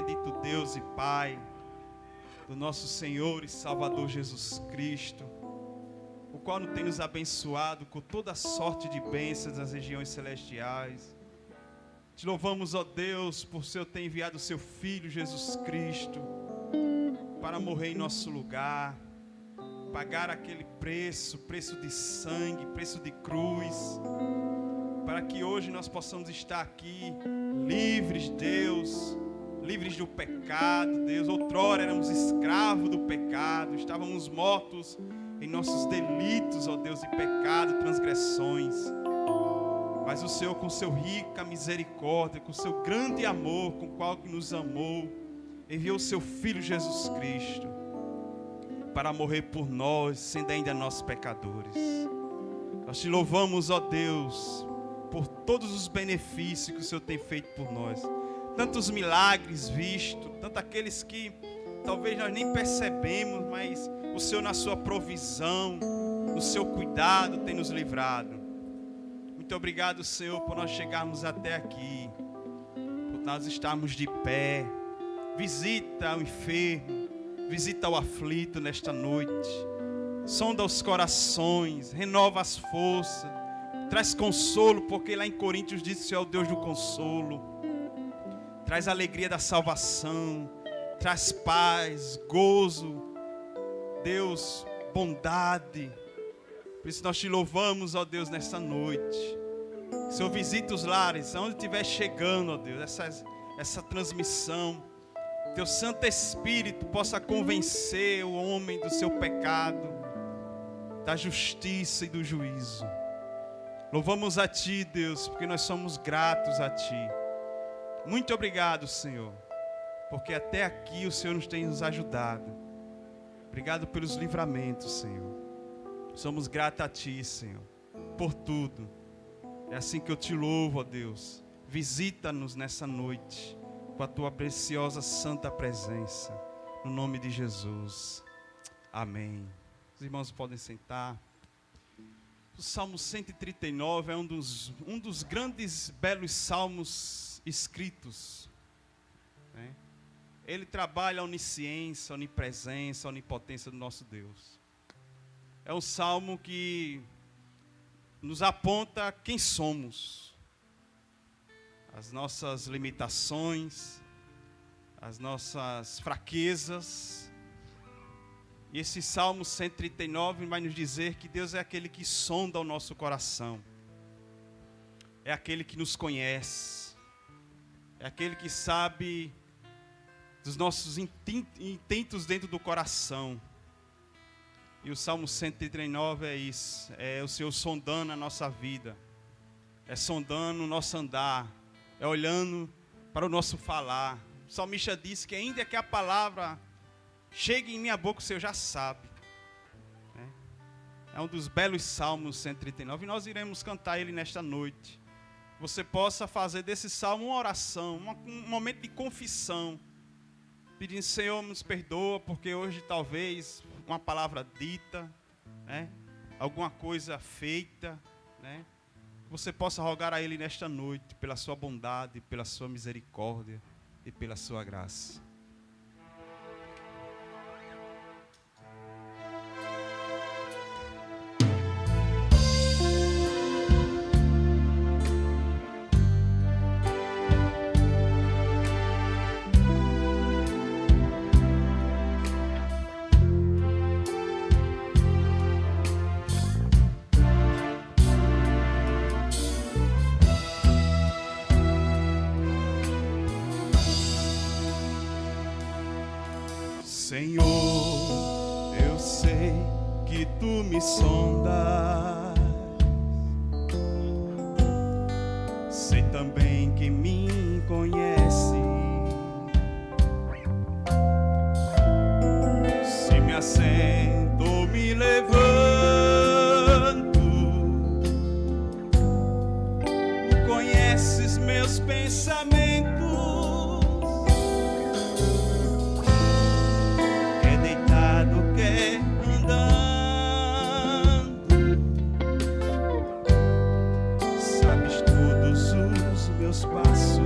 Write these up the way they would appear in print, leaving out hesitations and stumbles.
bendito Deus e Pai do nosso Senhor e Salvador Jesus Cristo, o qual tem nos abençoado com toda sorte de bênçãos nas regiões celestiais. Te louvamos, ó Deus, por Senhor ter enviado o seu Filho Jesus Cristo para morrer em nosso lugar, pagar aquele preço de sangue, preço de cruz, para que hoje nós possamos estar aqui livres, Deus, livres do pecado, Deus. Outrora éramos escravos do pecado, estávamos mortos em nossos delitos, ó Deus, e pecado, transgressões. Mas o Senhor, com seu rica misericórdia, com seu grande amor, com o qual nos amou, enviou o seu Filho Jesus Cristo para morrer por nós, sendo ainda nós pecadores. Nós te louvamos, ó Deus, por todos os benefícios que o Senhor tem feito por nós. Tantos milagres vistos, tanto aqueles que talvez nós nem percebemos, mas o Senhor, na sua provisão, no seu cuidado, tem nos livrado. Muito obrigado, Senhor, por nós chegarmos até aqui, por nós estarmos de pé. Visita o enfermo, visita o aflito nesta noite. Sonda os corações, renova as forças, traz consolo, porque lá em Coríntios diz que o Senhor é o Deus do consolo. Traz a alegria da salvação, traz paz, gozo, Deus, bondade. Por isso nós te louvamos, ó Deus, nessa noite. Senhor, visita os lares, aonde estiver chegando, ó Deus, essa transmissão. Teu Santo Espírito possa convencer o homem do seu pecado, da justiça e do juízo. Louvamos a Ti, Deus, porque nós somos gratos a Ti. Muito obrigado, Senhor, porque até aqui o Senhor tem nos ajudado. Obrigado pelos livramentos, Senhor. Somos gratos a Ti, Senhor, por tudo. É assim que eu Te louvo, ó Deus. Visita-nos nessa noite com a Tua preciosa santa presença. No nome de Jesus. Amém. Os irmãos podem sentar. O Salmo 139 é um dos grandes, belos salmos escritos, né? Ele trabalha a onisciência, a onipresença, a onipotência do nosso Deus. É um salmo que nos aponta quem somos, as nossas limitações, as nossas fraquezas. E esse Salmo 139 vai nos dizer que Deus é aquele que sonda o nosso coração, é aquele que nos conhece, é aquele que sabe dos nossos intentos dentro do coração. E o Salmo 139 é isso, é o Senhor sondando a nossa vida, é sondando o nosso andar, é olhando para o nosso falar. O salmista disse que ainda que a palavra chegue em minha boca, o Senhor já sabe. É um dos belos Salmos 139 e nós iremos cantar ele nesta noite. Você possa fazer desse salmo uma oração, um momento de confissão, pedindo: Senhor, nos perdoa, porque hoje talvez uma palavra dita, né, alguma coisa feita, né, você possa rogar a Ele nesta noite, pela sua bondade, pela sua misericórdia e pela sua graça. Senhor, eu sei que Tu me sondas, sei também que me conhece. Se me assento ou me levanto, conheces meus pensamentos. Passos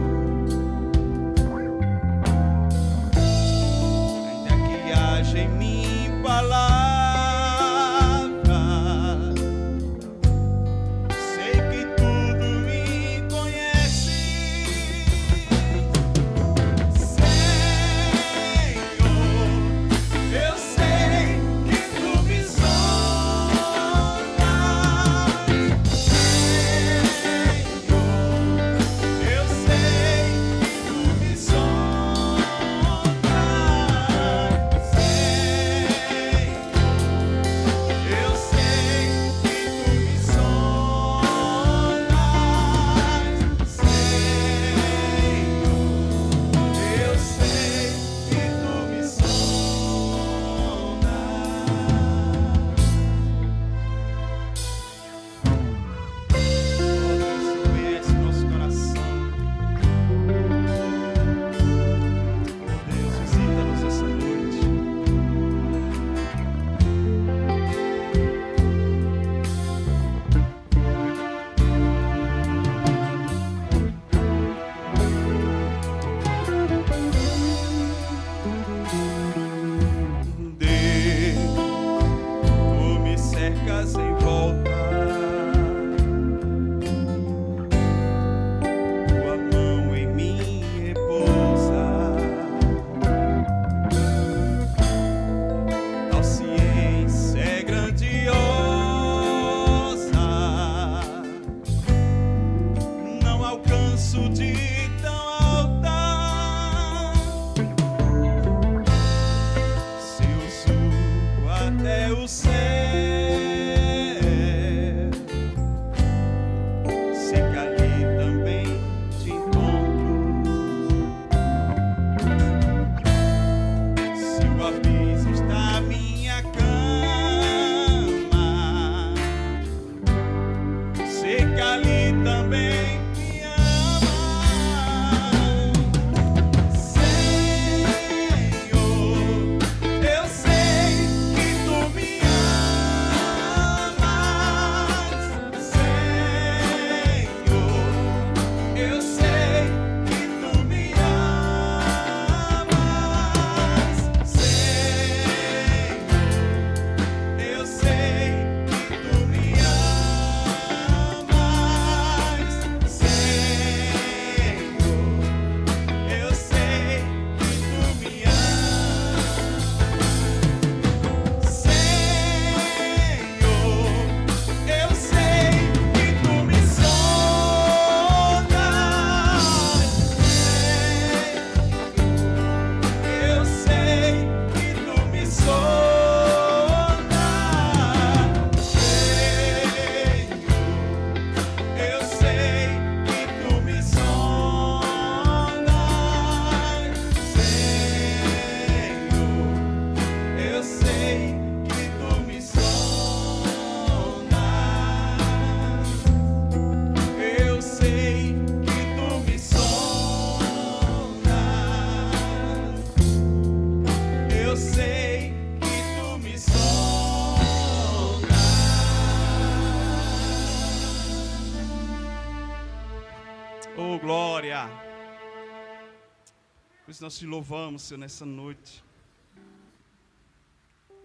Pois nós te louvamos, Senhor, nessa noite.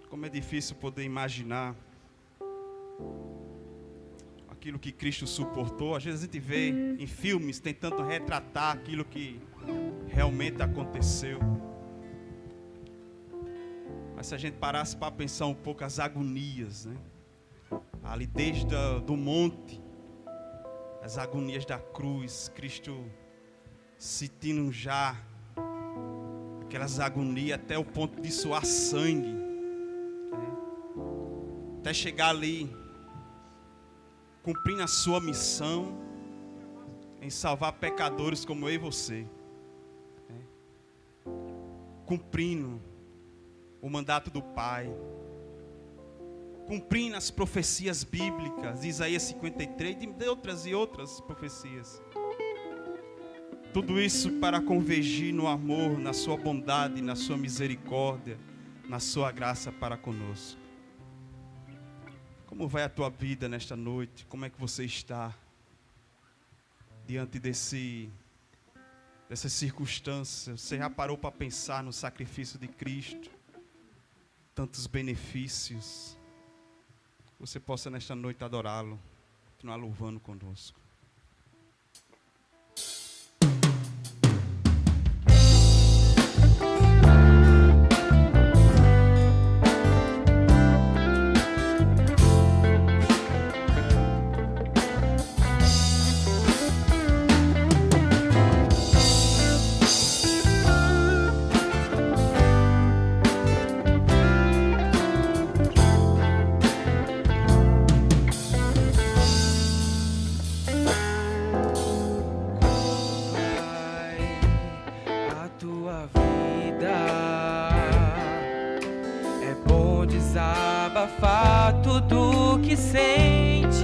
Como é difícil poder imaginar aquilo que Cristo suportou. Às vezes a gente vê em filmes tentando retratar aquilo que realmente aconteceu. Mas se a gente parasse para pensar um pouco as agonias, né? Ali desde do monte, as agonias da cruz, Cristo sentindo já aquelas agonias até o ponto de suar sangue, né? Até chegar ali, cumprindo a sua missão em salvar pecadores como eu e você, né? Cumprindo o mandato do Pai, cumprindo as profecias bíblicas de Isaías 53 e de outras e outras profecias. Tudo isso para convergir no amor, na sua bondade, na sua misericórdia, na sua graça para conosco. Como vai a tua vida nesta noite? Como é que você está diante dessas circunstâncias? Você já parou para pensar no sacrifício de Cristo? Tantos benefícios. Você possa nesta noite adorá-lo, continuar louvando conosco. Desabafar tudo que sentes,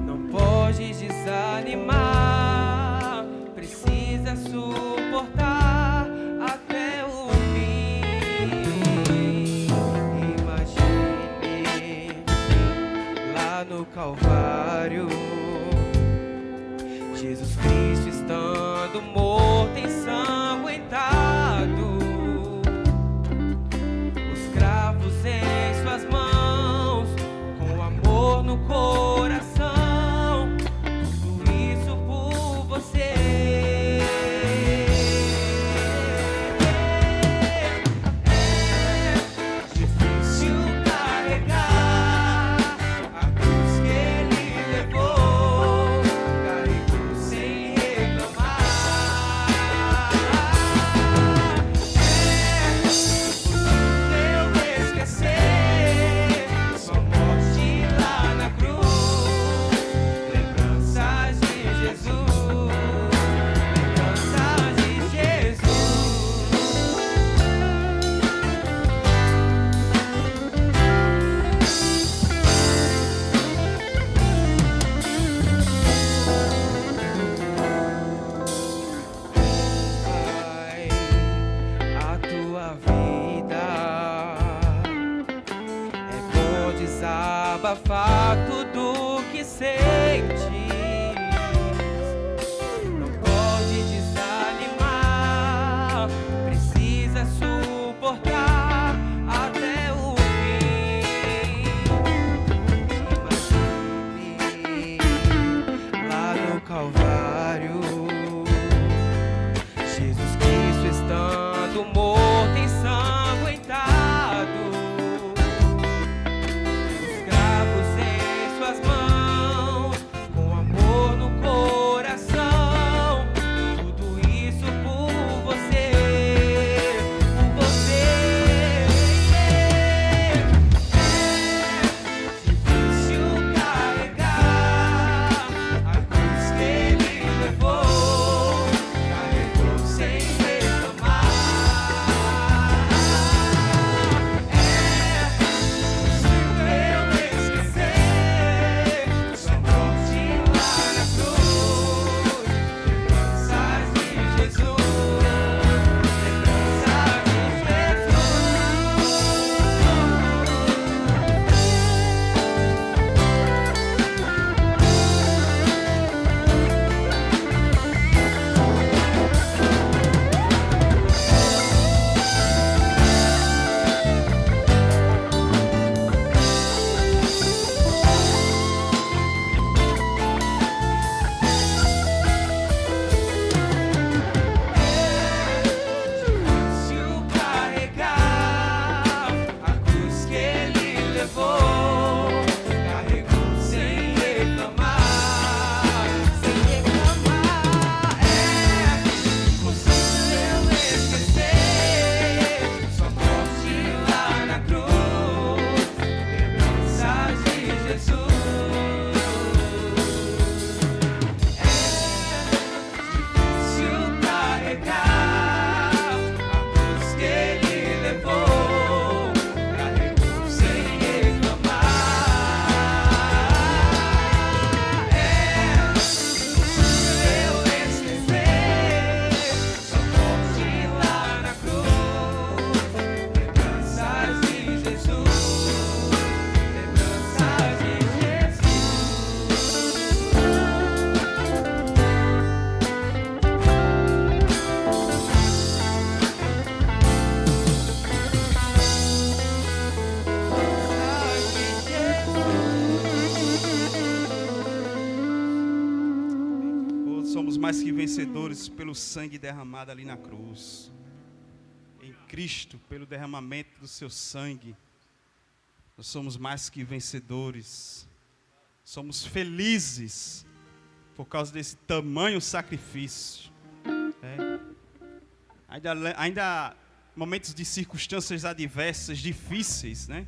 não pode desanimar, precisa suportar até o fim. Imagine lá no Calvário, Jesus Cristo estando morto, ensanguentado, em suas mãos, com amor no coração, tudo isso por você. É difícil carregar a cruz que ele levou, carregou sem reclamar. Sua morte lá na cruz, lembranças de Jesus, lembranças de Jesus. Pai, a tua vida desabafar tudo que sentes, não pode desanimar, precisa suportar até o fim. Imagine lá no Calvário, Jesus Cristo estando morto, ensanguentado, suas mãos, com amor no coração, tudo isso por você, por você. É difícil carregar a cruz que ele levou, carregou sem reclamar. vencedores pelo sangue derramado ali na cruz. Em Cristo, pelo derramamento do seu sangue, nós somos mais que vencedores. Somos felizes por causa desse tamanho sacrifício. Ainda momentos de circunstâncias adversas, difíceis, né?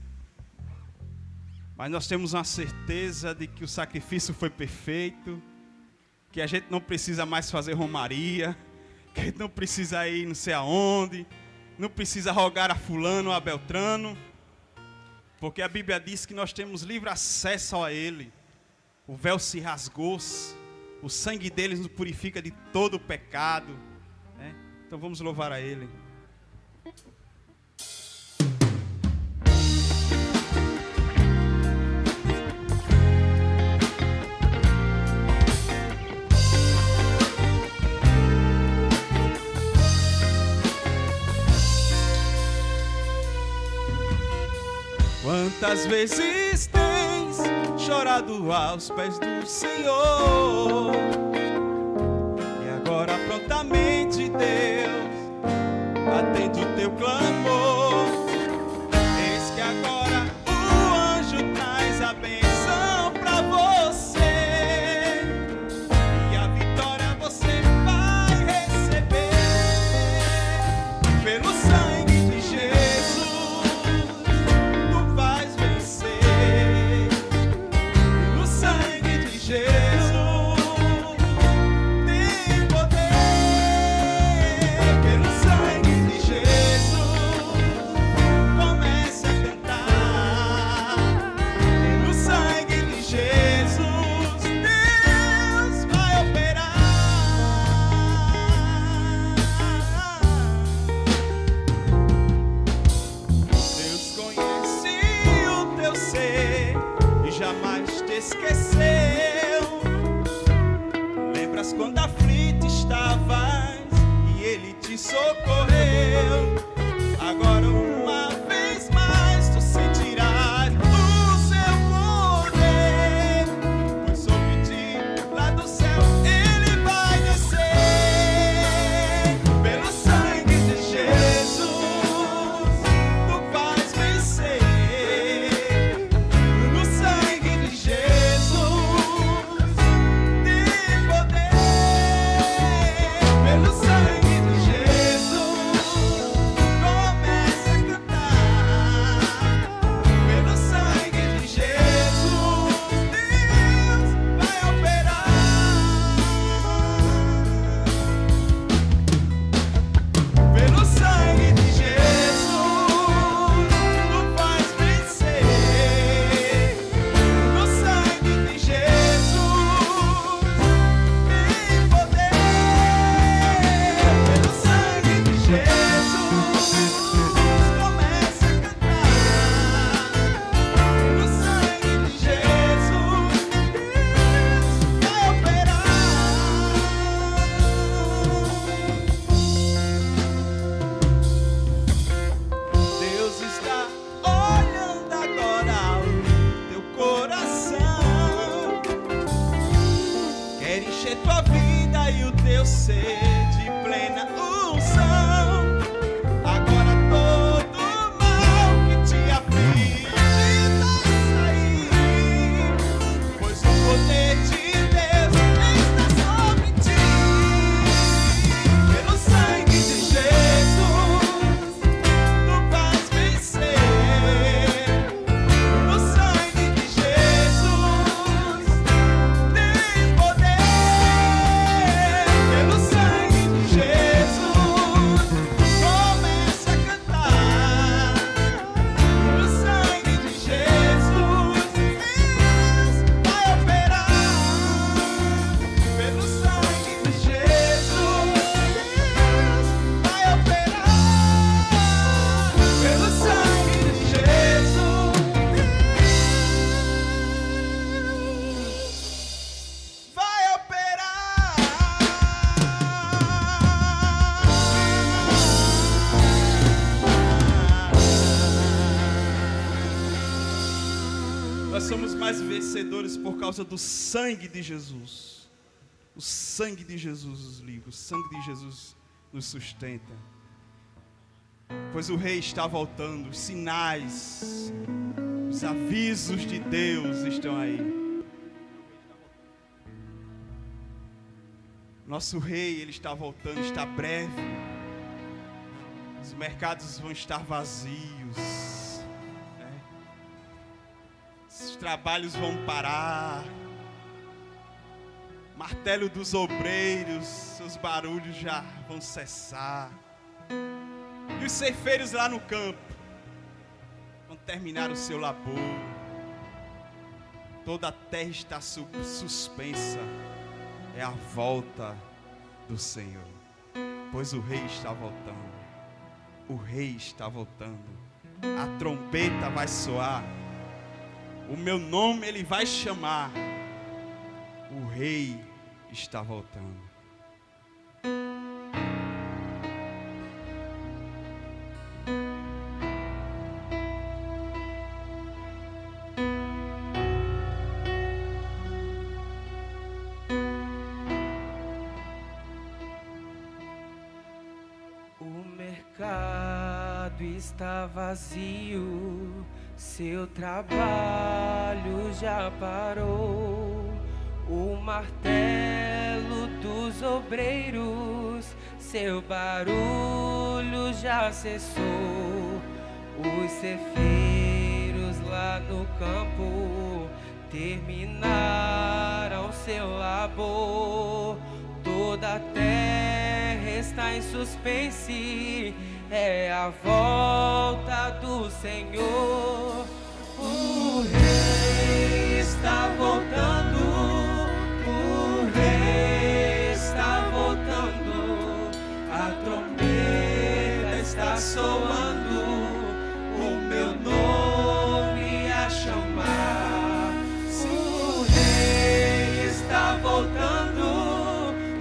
Mas nós temos uma certeza de que o sacrifício foi perfeito, que a gente não precisa mais fazer romaria, que a gente não precisa ir não sei aonde, não precisa rogar a fulano ou a beltrano, porque a Bíblia diz que nós temos livre acesso a Ele. O véu se rasgou, o sangue dele nos purifica de todo o pecado, né? Então vamos louvar a Ele. Quantas vezes tens chorado aos pés do Senhor, e agora prontamente Deus atende o teu clamor. Eis que agora o anjo traz a bênção pra você, e a vitória você vai receber pelo sangue de Jesus. Esqueceu. Lembras quando aflito estavas e Ele te socorreu? Agora uma vez mais tu sentirás o seu poder, pois sobre ti lá do céu Ele vai descer. Pelo sangue de Jesus tu vais vencer. No sangue de Jesus tua vida e o teu ser de plena unção. Agora todo mal que te aflige vai sair, pois o poder de Deus está sobre ti. Pelo sangue de Jesus tu vais vencer. No sangue de Jesus tem poder. Pelo sangue de Jesus começa a cantar. Pelo sangue de Jesus Deus vai operar. Pelo sangue de Jesus Deus vai operar. Pelo sangue de Jesus vai operar. Nós somos mais vencedores por causa do sangue de Jesus. O sangue de Jesus nos livra, o sangue de Jesus nos sustenta. Pois o Rei está voltando, os sinais, os avisos de Deus estão aí. Nosso Rei, Ele está voltando, está breve. Os mercados vão estar vazios, né? Os trabalhos vão parar. Martelo dos obreiros, seus barulhos já vão cessar. E os ceifeiros lá no campo vão terminar o seu labor. Toda a terra está suspensa. É a volta do Senhor. Pois o Rei está voltando. O Rei está voltando. A trombeta vai soar. O meu nome Ele vai chamar. O Rei está voltando. O mercado está vazio, seu trabalho já parou. O martelo dos obreiros, seu barulho já cessou. Os ceifeiros lá no campo terminaram seu labor. Toda a terra está em suspense, é a volta do Senhor. O Rei está voltando. O Rei está voltando, a trombeta está soando, o meu nome a chamar. O Rei está voltando,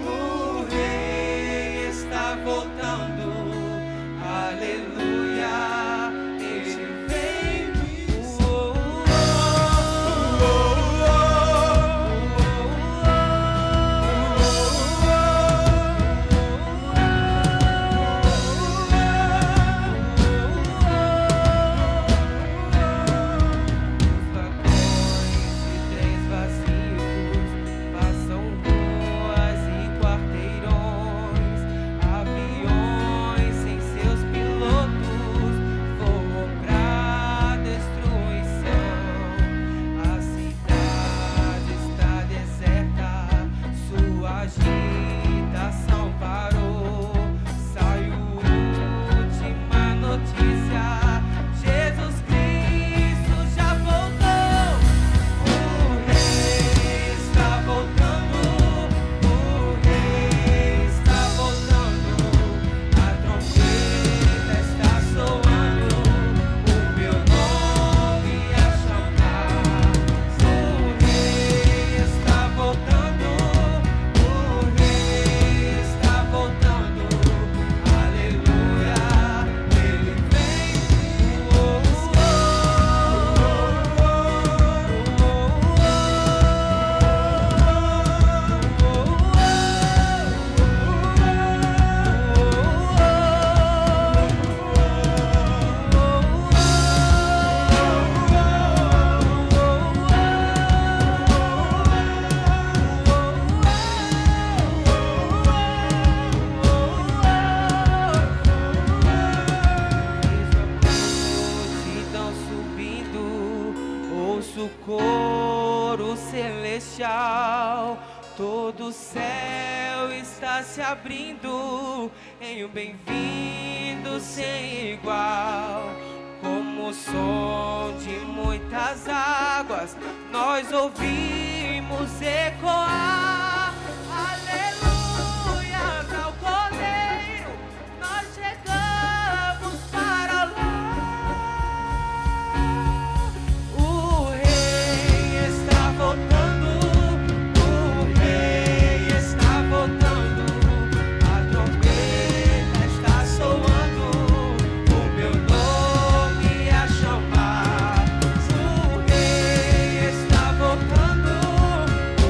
o Rei está voltando, aleluia, Ele vem. celestial, todo o céu está se abrindo em um bem-vindo sem igual. Como o som de muitas águas, nós ouvimos ecoar. Aleluias ao Cordeiro, nós chegamos para lá. O Rei está voltando, o Rei está voltando, a trombeta está soando, o meu nome a chamar. O Rei está voltando, o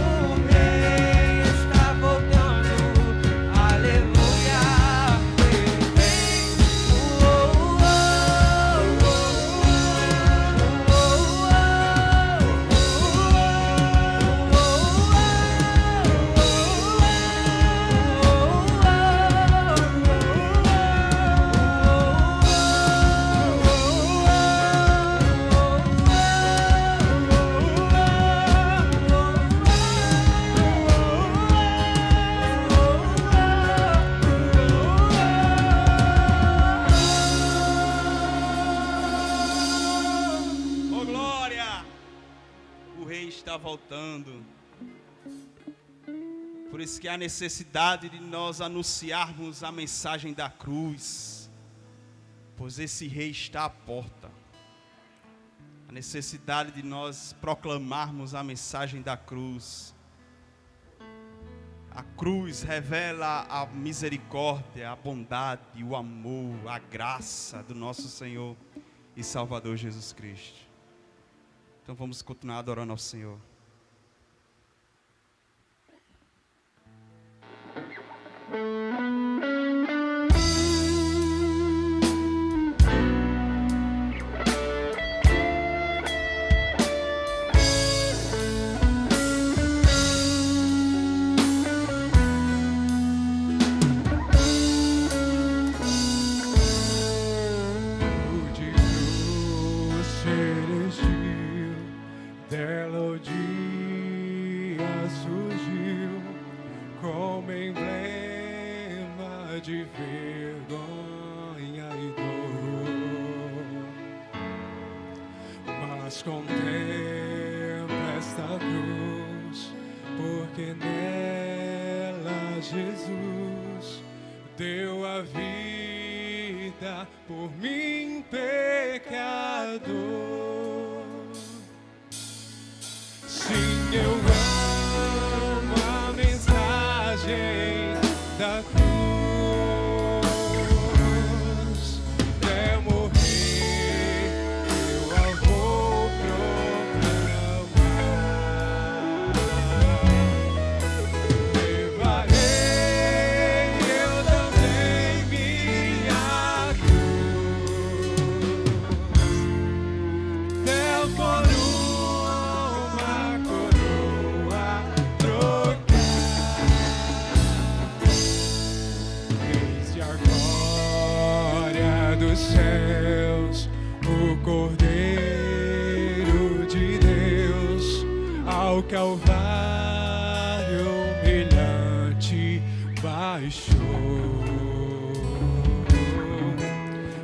Rei está voltando. Por isso que há necessidade de nós anunciarmos a mensagem da cruz, pois esse rei está à porta. A necessidade de nós proclamarmos a mensagem da cruz. A cruz revela a misericórdia, a bondade, o amor, a graça do nosso Senhor e Salvador Jesus Cristo. Então vamos continuar adorando ao Senhor. Contempla esta cruz, porque nela Jesus deu a vida por mim, pecador. Sim, eu amo a mensagem da cruz. Céus, o Cordeiro de Deus, ao Calvário humilhante baixou,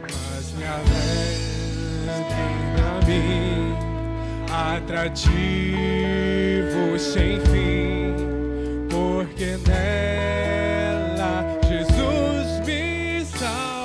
mas me alegra a mim, atrativo sem fim, porque nela Jesus me salvou.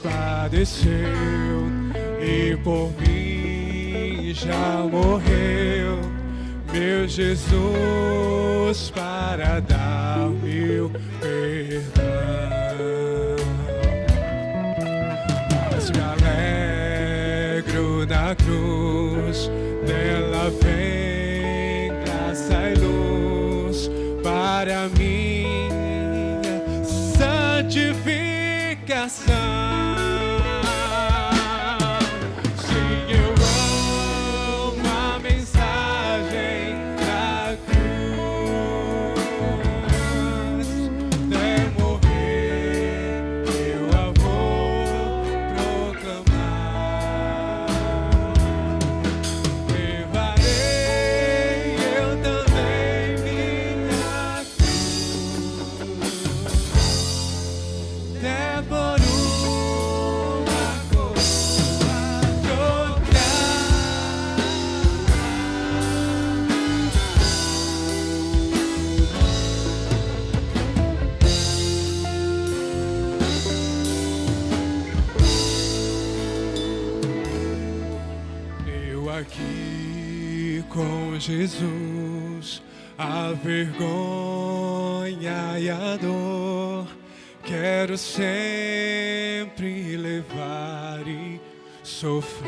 Padeceu e por mim já morreu, meu Jesus, para dar meu perdão. Mas me alegro na cruz, dela vem graça e luz para minha santificação. Aqui com Jesus, a vergonha e a dor, quero sempre levar e sofrer.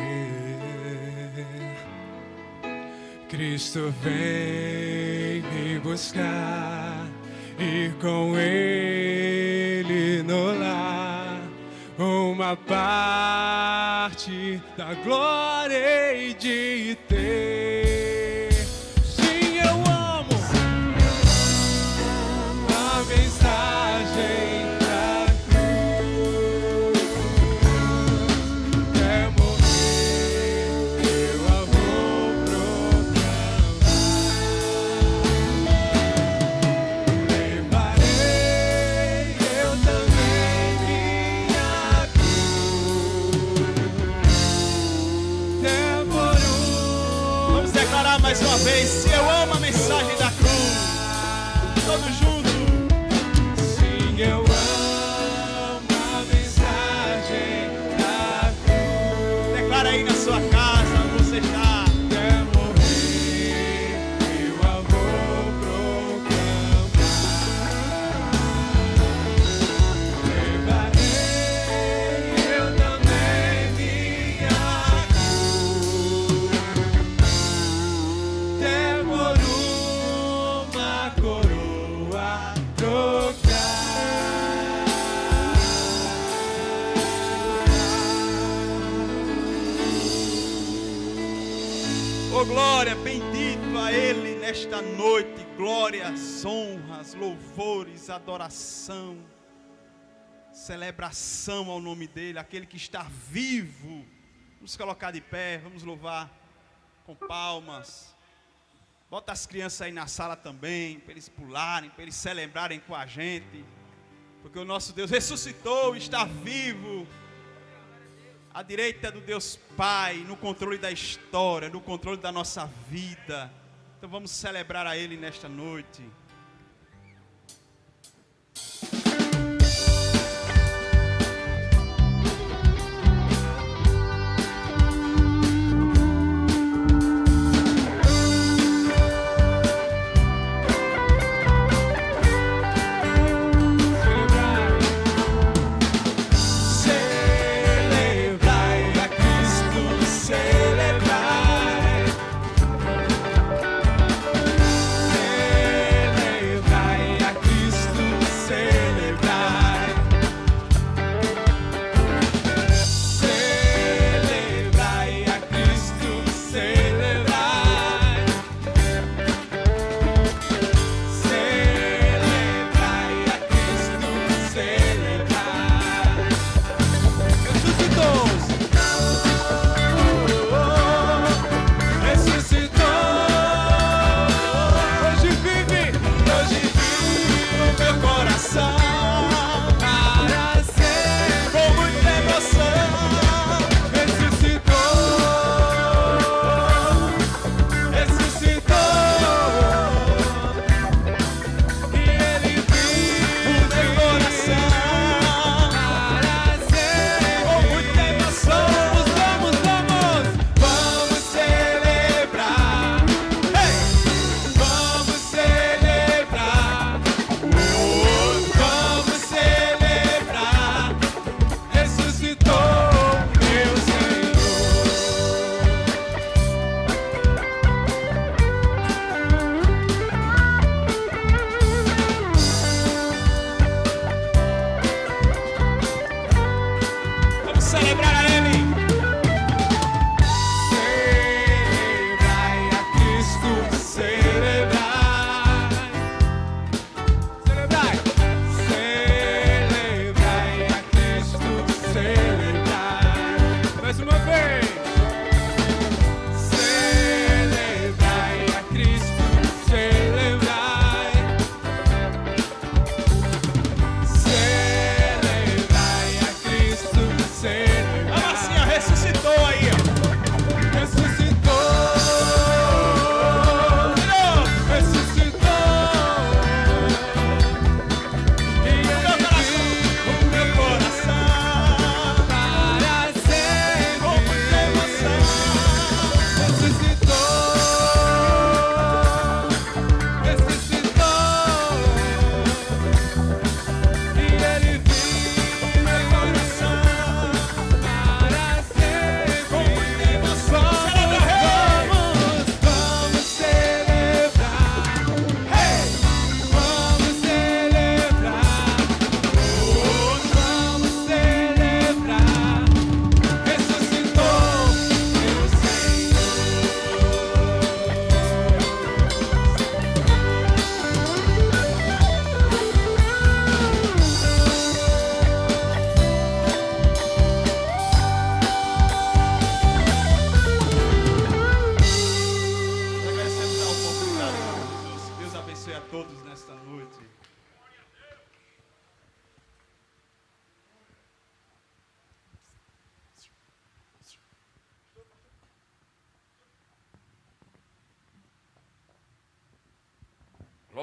Cristo vem me buscar e com Ele uma parte da glória hei de ter. Sim, eu amo a mensagem da cruz. Até morrer eu a vou proclamar. Levarei eu também minha Vamos declarar mais uma vez: se eu amo a mensagem da cruz. Todos juntos. Sim, eu amo a mensagem da cruz. Declara aí na sua casa, onde você está. Até morrer eu a vou proclamar. Levarei eu também minha cruz. Até por uma coroa Oh, glória, bendito a Ele nesta noite. Glórias, honras, louvores, adoração, celebração ao nome dEle, aquele que está vivo. Vamos colocar de pé, vamos louvar com palmas. Bota as crianças aí na sala também, para eles pularem, para eles celebrarem com a gente. Porque o nosso Deus ressuscitou, está vivo. À direita do Deus Pai, no controle da história, no controle da nossa vida. Então vamos celebrar a Ele nesta noite. Celebrai a Cristo, celebrai.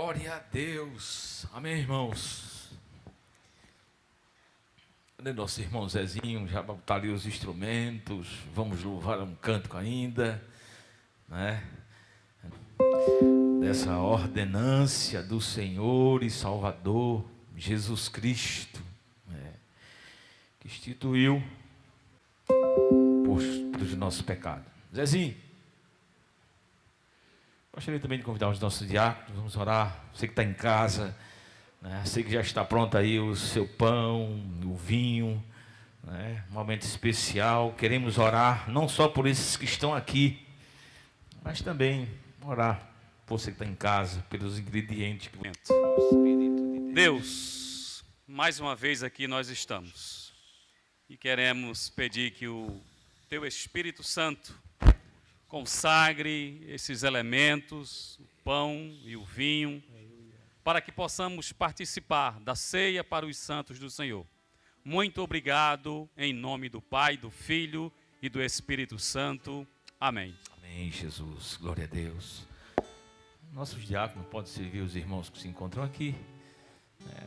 Glória a Deus. Amém, irmãos? Cadê nosso irmão Zezinho? Já botar ali os instrumentos. Vamos louvar um cântico ainda, né? Dessa ordenância do Senhor e Salvador Jesus Cristo, né? Que instituiu dos nossos pecados. Zezinho, gostaria também de convidar os nossos diáconos. Vamos orar. Você que está em casa, né? Sei que já está pronto aí o seu pão, o vinho, né? Um momento especial. Queremos orar não só por esses que estão aqui, mas também orar por você que está em casa, pelos ingredientes que Deus, mais uma vez aqui nós estamos e queremos pedir que o Teu Espírito Santo consagre esses elementos, o pão e o vinho, para que possamos participar da ceia para os santos do Senhor. Muito obrigado, em nome do Pai, do Filho e do Espírito Santo. Amém. Amém, Jesus. Glória a Deus. Nossos diáconos podem servir os irmãos que se encontram aqui.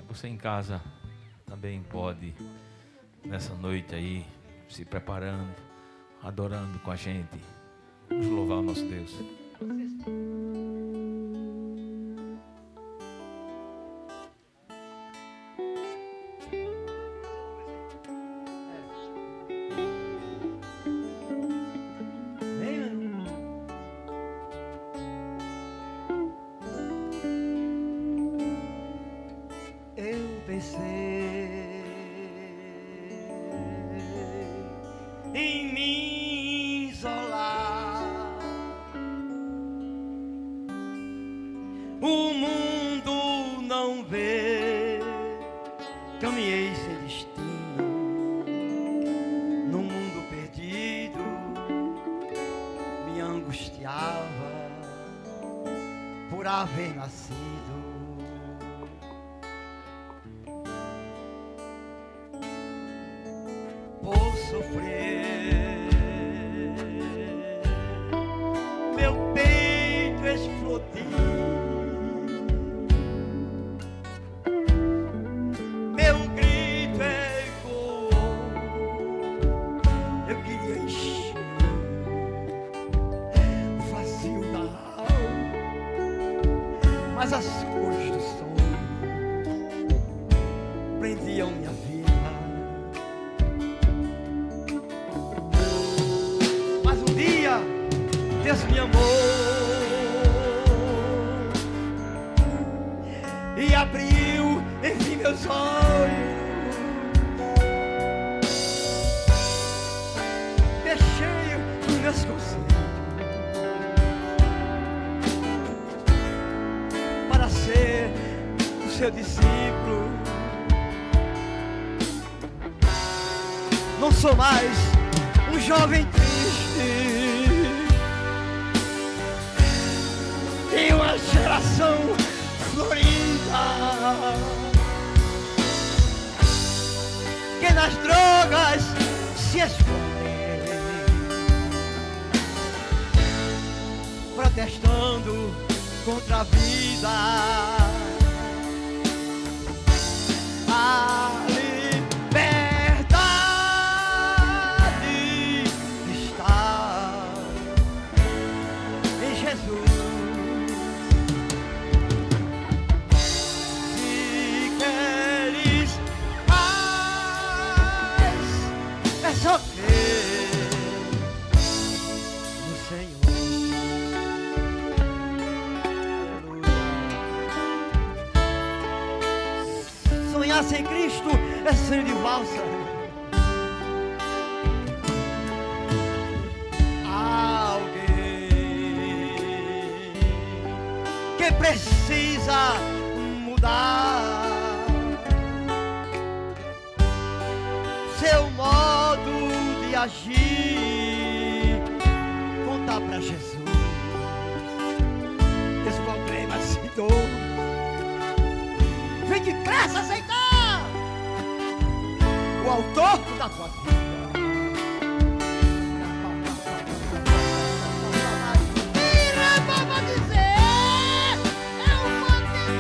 Você em casa também pode, nessa noite aí, se preparando, adorando com a gente. Vamos louvar o nosso Deus. Eu pensei em me isolar, o mundo não vê, caminhei sem destino, no mundo perdido, me angustiava por haver nascido. Por sofrer, meu peito explodiu, meu grito ecoou, eu queria encher o vazio da alma, mas as cores do sonho prendiam minha vida. Deus me amou e abriu, enfim, meus olhos. Deixei os meus conceitos para ser o seu discípulo. Não sou mais um jovem triste e uma geração florida que nas drogas se esconde, protestando contra a vida. A liberdade está em Jesus. Só crer no Senhor. Aleluia. Sonhar sem Cristo é sonho de valsa. Alguém que precisa mudar seu modo de agir, contar pra Jesus esse problema se dou. Vem de graça aceitar o autor da tua vida. Vira pra dizer, eu vou te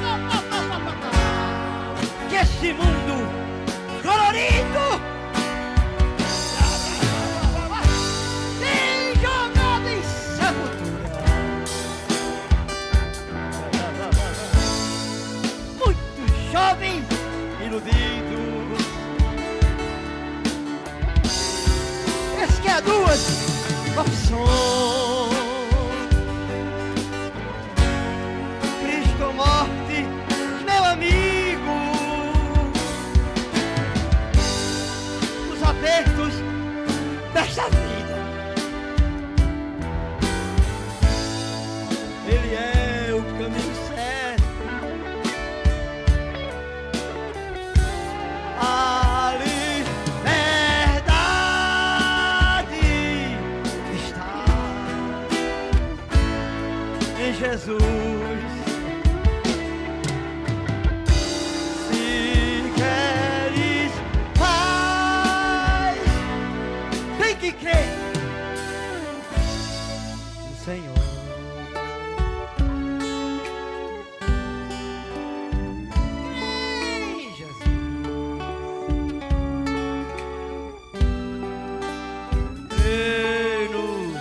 opção. Cristo ou morte, meu amigo. Os apertos desta vida, Ele é o caminho certo. A liberdade está em Jesus. Se queres paz, tem que crer no Senhor. Crê em Jesus. Crê no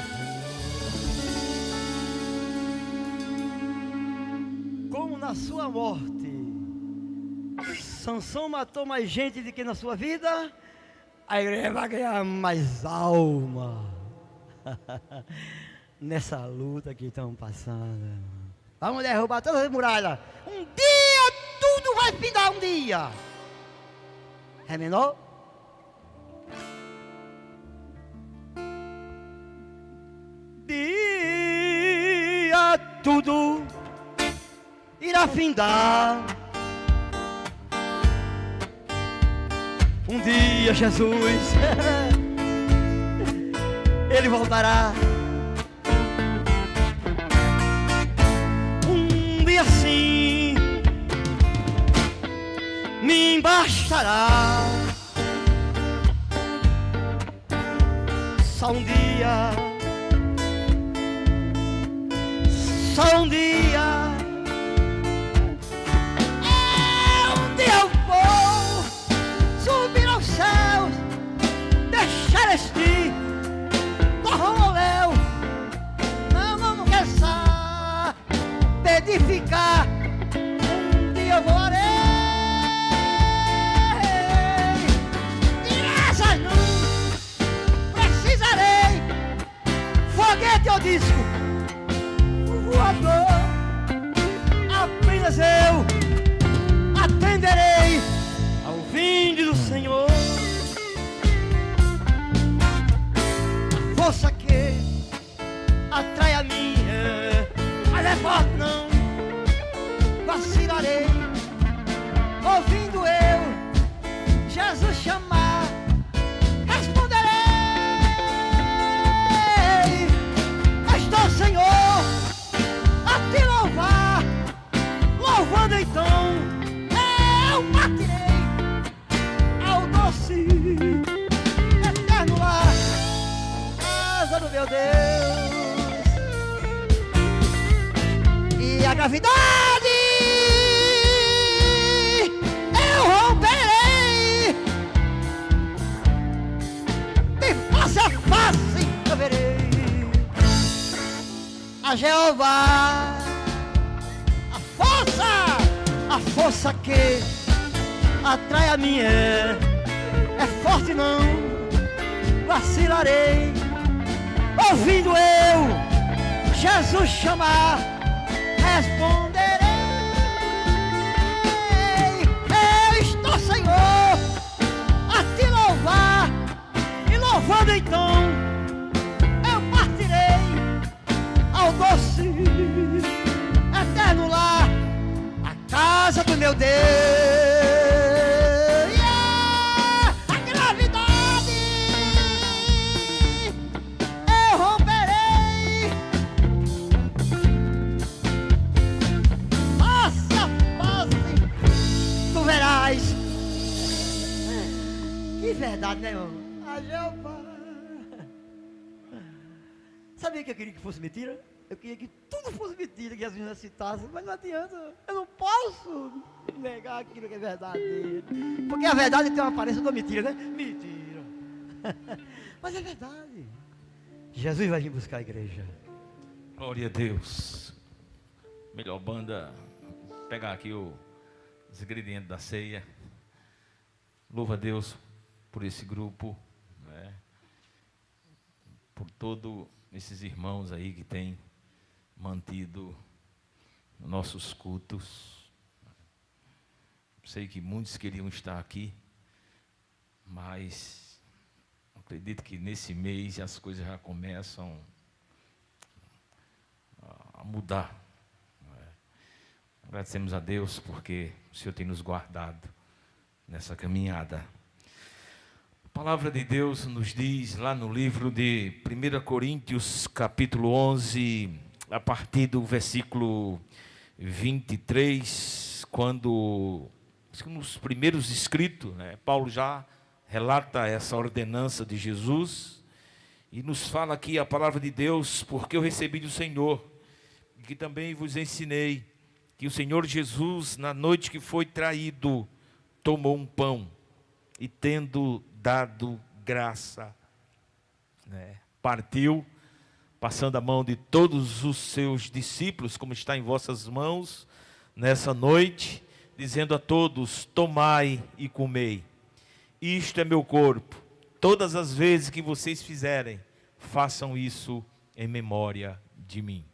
Senhor. Como na sua morte Sansão matou mais gente do que na sua vida, a igreja vai ganhar mais alma nessa luta que estão passando. Vamos derrubar todas as muralhas. Um dia tudo vai findar, um dia. É menor? Dia tudo irá findar. Um dia Jesus Ele voltará. Um dia sim me bastará. Só um dia, só um dia. Um dia eu vou subir aos céus, deixar este torroléu. Não quero saber de ficar. Um dia eu voarei. De asas não precisarei. Foguete ou disco voador, apenas eu atenderei ao vinde do Senhor. A força que atrai a minha, mas é forte, não vacilarei. Ouvindo eu Jesus chamar, responderei. Estou, Senhor, a te louvar. Louvando então eu partirei ao doce eterno lar, casa do meu Deus. E a gravidade eu romperei, de face a face eu verei a Jeová. A força que atrai a minha é forte, não vacilarei. Ouvindo eu Jesus chamar, responderei. Eu estou, Senhor, a te louvar. E louvando então eu partirei ao doce eterno lar, casa do meu Deus. A gravidade eu romperei, face a face tu verás. Que verdade, né, irmão? A Jeová. Sabia que eu queria que fosse mentira? Eu queria que tudo fosse mentira, que as meninas citassem, mas não adianta. Eu não posso negar aquilo que é verdade. Porque a verdade tem uma aparência da mentira, né? Mentira. Mas é verdade. Jesus vai vir buscar a igreja. Glória a Deus. Melhor banda, pegar aqui os ingredientes da ceia. Louva a Deus por esse grupo, né? por todos esses irmãos aí que têm mantido nossos cultos. Sei que muitos queriam estar aqui, mas acredito que nesse mês as coisas já começam a mudar. Agradecemos a Deus porque o Senhor tem nos guardado nessa caminhada. A palavra de Deus nos diz lá no livro de 1 Coríntios, capítulo 11, a partir do versículo 23, quando nos primeiros escritos, Paulo já relata essa ordenança de Jesus e nos fala aqui a palavra de Deus: porque eu recebi do Senhor, que também vos ensinei, que o Senhor Jesus, na noite que foi traído, tomou um pão e, tendo dado graça, partiu, passando a mão de todos os seus discípulos, como está em vossas mãos nessa noite, dizendo a todos: tomai e comei, isto é meu corpo. Todas as vezes que vocês fizerem, façam isso em memória de mim.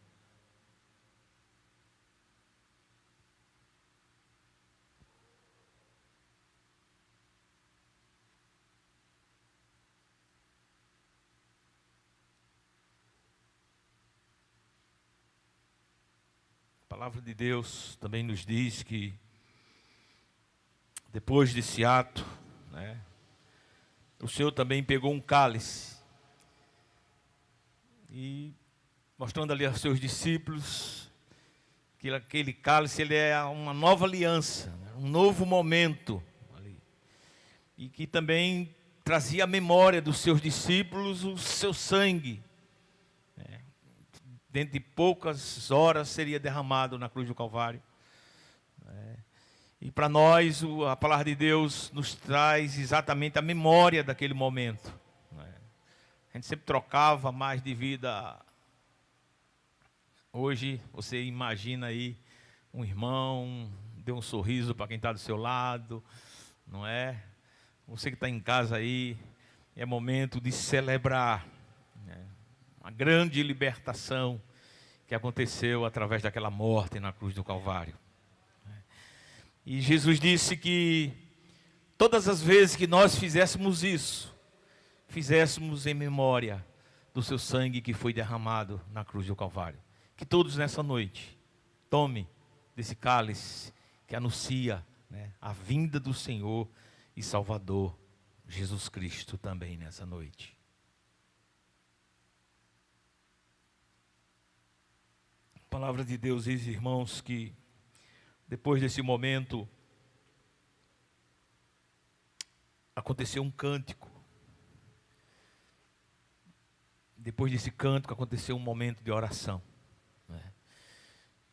A palavra de Deus também nos diz que depois desse ato, o Senhor também pegou um cálice e, mostrando ali aos seus discípulos que aquele cálice ele é uma nova aliança, um novo momento ali, e que também trazia a memória dos seus discípulos o seu sangue. Dentro de poucas horas seria derramado na cruz do Calvário. E para nós a palavra de Deus nos traz exatamente a memória daquele momento. A gente sempre trocava mais de vida. Hoje você imagina aí um irmão, dê um sorriso para quem está do seu lado, não é? Você que está em casa aí, é momento de celebrar a grande libertação que aconteceu através daquela morte na cruz do Calvário. E Jesus disse que todas as vezes que nós fizéssemos isso, fizéssemos em memória do seu sangue que foi derramado na cruz do Calvário. Que todos nessa noite tome desse cálice que anuncia a vinda do Senhor e Salvador Jesus Cristo também nessa noite. A palavra de Deus diz, irmãos, que depois desse momento aconteceu um cântico. Depois desse cântico aconteceu um momento de oração.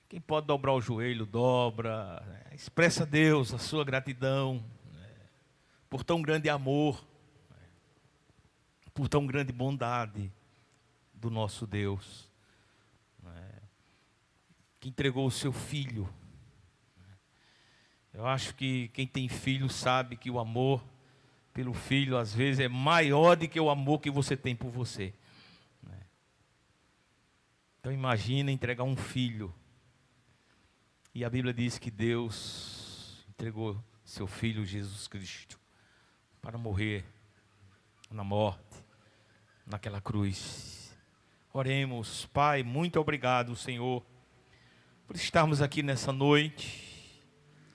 Quem pode dobrar o joelho, dobra, expressa a Deus a sua gratidão por tão grande amor, por tão grande bondade do nosso Deus, que entregou o seu filho. Eu acho que quem tem filho sabe que o amor pelo filho às vezes é maior do que o amor que você tem por você. Então imagina entregar um filho. E a Bíblia diz que Deus entregou seu filho Jesus Cristo para morrer na morte, naquela cruz. Oremos. Pai, muito obrigado, Senhor, por estarmos aqui nessa noite,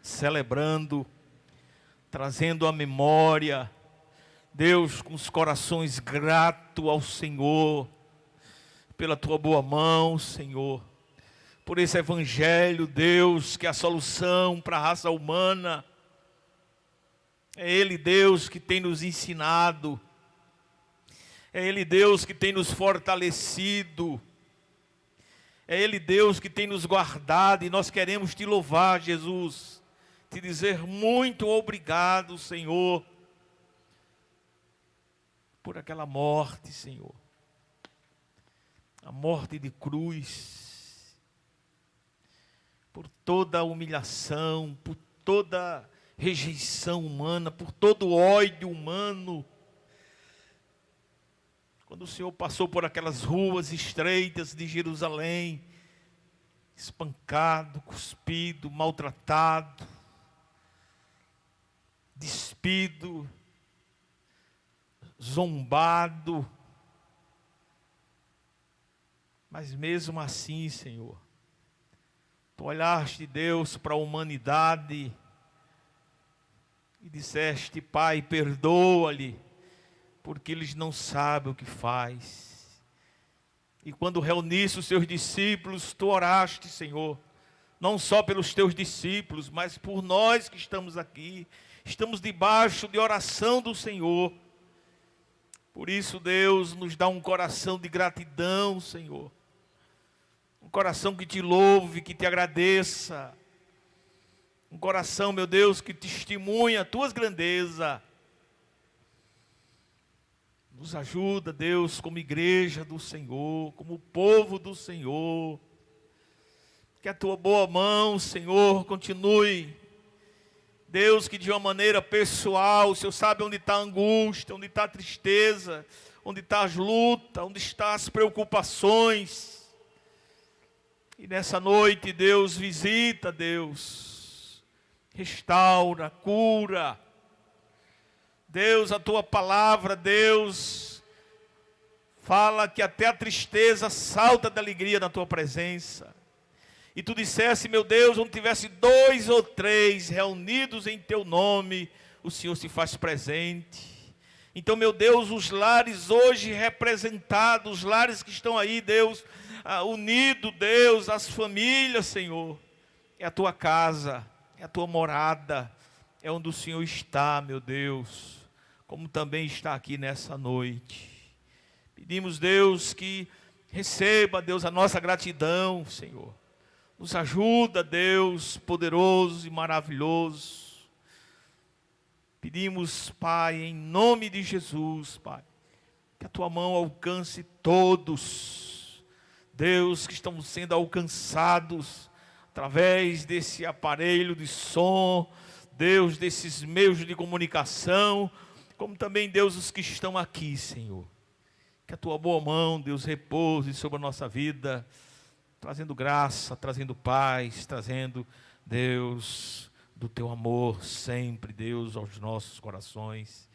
celebrando, trazendo a memória, Deus, com os corações gratos ao Senhor, pela tua boa mão, Senhor, por esse evangelho, Deus, que é a solução para a raça humana. É Ele, Deus, que tem nos ensinado, é Ele, Deus, que tem nos fortalecido, é Ele, Deus, que tem nos guardado, e nós queremos te louvar, Jesus, te dizer muito obrigado, Senhor, por aquela morte, Senhor, a morte de cruz, por toda a humilhação, por toda rejeição humana, por todo ódio humano, quando o Senhor passou por aquelas ruas estreitas de Jerusalém, espancado, cuspido, maltratado, despido, zombado. Mas mesmo assim, Senhor, Tu olhaste, Deus, para a humanidade e disseste: Pai, perdoa-lhe, porque eles não sabem o que faz. E quando reuniste os seus discípulos, Tu oraste, Senhor, não só pelos Teus discípulos, mas por nós que estamos aqui. Estamos debaixo de oração do Senhor. Por isso, Deus, nos dá um coração de gratidão, Senhor. Um coração que Te louve, que Te agradeça. Um coração, meu Deus, que testemunha a Tuas grandezas. Nos ajuda, Deus, como igreja do Senhor, como povo do Senhor. Que a Tua boa mão, Senhor, continue. Deus, que de uma maneira pessoal, o Senhor sabe onde está a angústia, onde está a tristeza, onde está as lutas, onde estão as preocupações. E nessa noite, Deus, visita, Deus, restaura, cura. Deus, a Tua palavra, Deus, fala que até a tristeza salta da alegria na Tua presença. E Tu dissesse, meu Deus, onde tivesse 2 ou 3 reunidos em Teu nome, o Senhor se faz presente. Então, meu Deus, os lares hoje representados, os lares que estão aí, Deus, unidos, Deus, as famílias, Senhor, é a Tua casa, é a Tua morada, é onde o Senhor está, meu Deus, como também está aqui nessa noite. Pedimos, Deus, que receba, Deus, a nossa gratidão, Senhor. Nos ajuda, Deus, poderoso e maravilhoso. Pedimos, Pai, em nome de Jesus, Pai, que a Tua mão alcance todos, Deus, que estão sendo alcançados através desse aparelho de som, Deus, desses meios de comunicação, como também, Deus, os que estão aqui, Senhor. Que a Tua boa mão, Deus, repouse sobre a nossa vida, trazendo graça, trazendo paz, trazendo, Deus, do Teu amor sempre, Deus, aos nossos corações.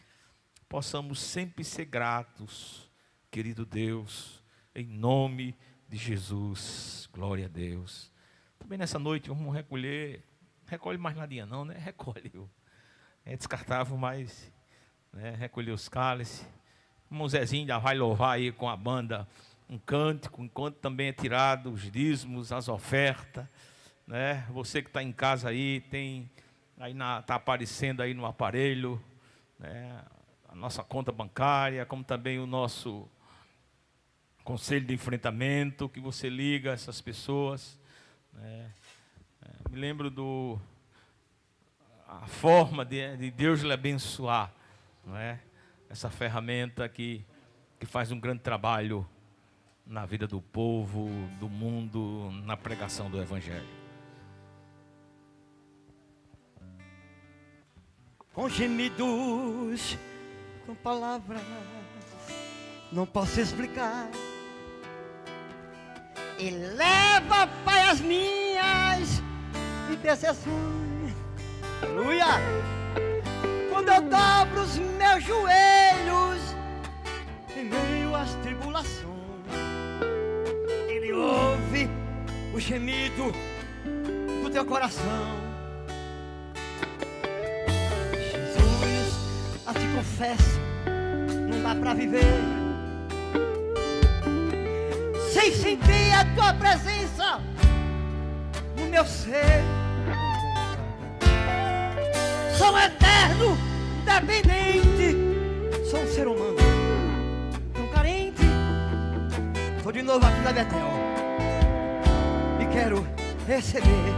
Possamos sempre ser gratos, querido Deus, em nome de Jesus. Glória a Deus. Também nessa noite vamos recolhe mais nadinha não, né? Recolhe. É descartável, mas recolher os cálices. O Zezinho já vai louvar aí com a banda um cântico, enquanto também é tirado os dízimos, as ofertas, né? Você que está em casa aí, está aparecendo aí no aparelho, né? A nossa conta bancária, como também o nosso conselho de enfrentamento, que você liga essas pessoas, né? Me lembro a forma de Deus lhe abençoar, não é? Essa ferramenta que faz um grande trabalho na vida do povo, do mundo, na pregação do Evangelho. Com gemidos, com palavras, não posso explicar. E leva, Pai, as minhas intercessões. Aleluia! Quando eu dobro os meus joelhos em meio às tribulações, Ele ouve o gemido do teu coração. Jesus, a te confesso, não dá pra viver sem sentir a tua presença no meu ser. Sou eterno, dependente, sou um ser humano tão carente. Estou de novo aqui na Betel e quero receber.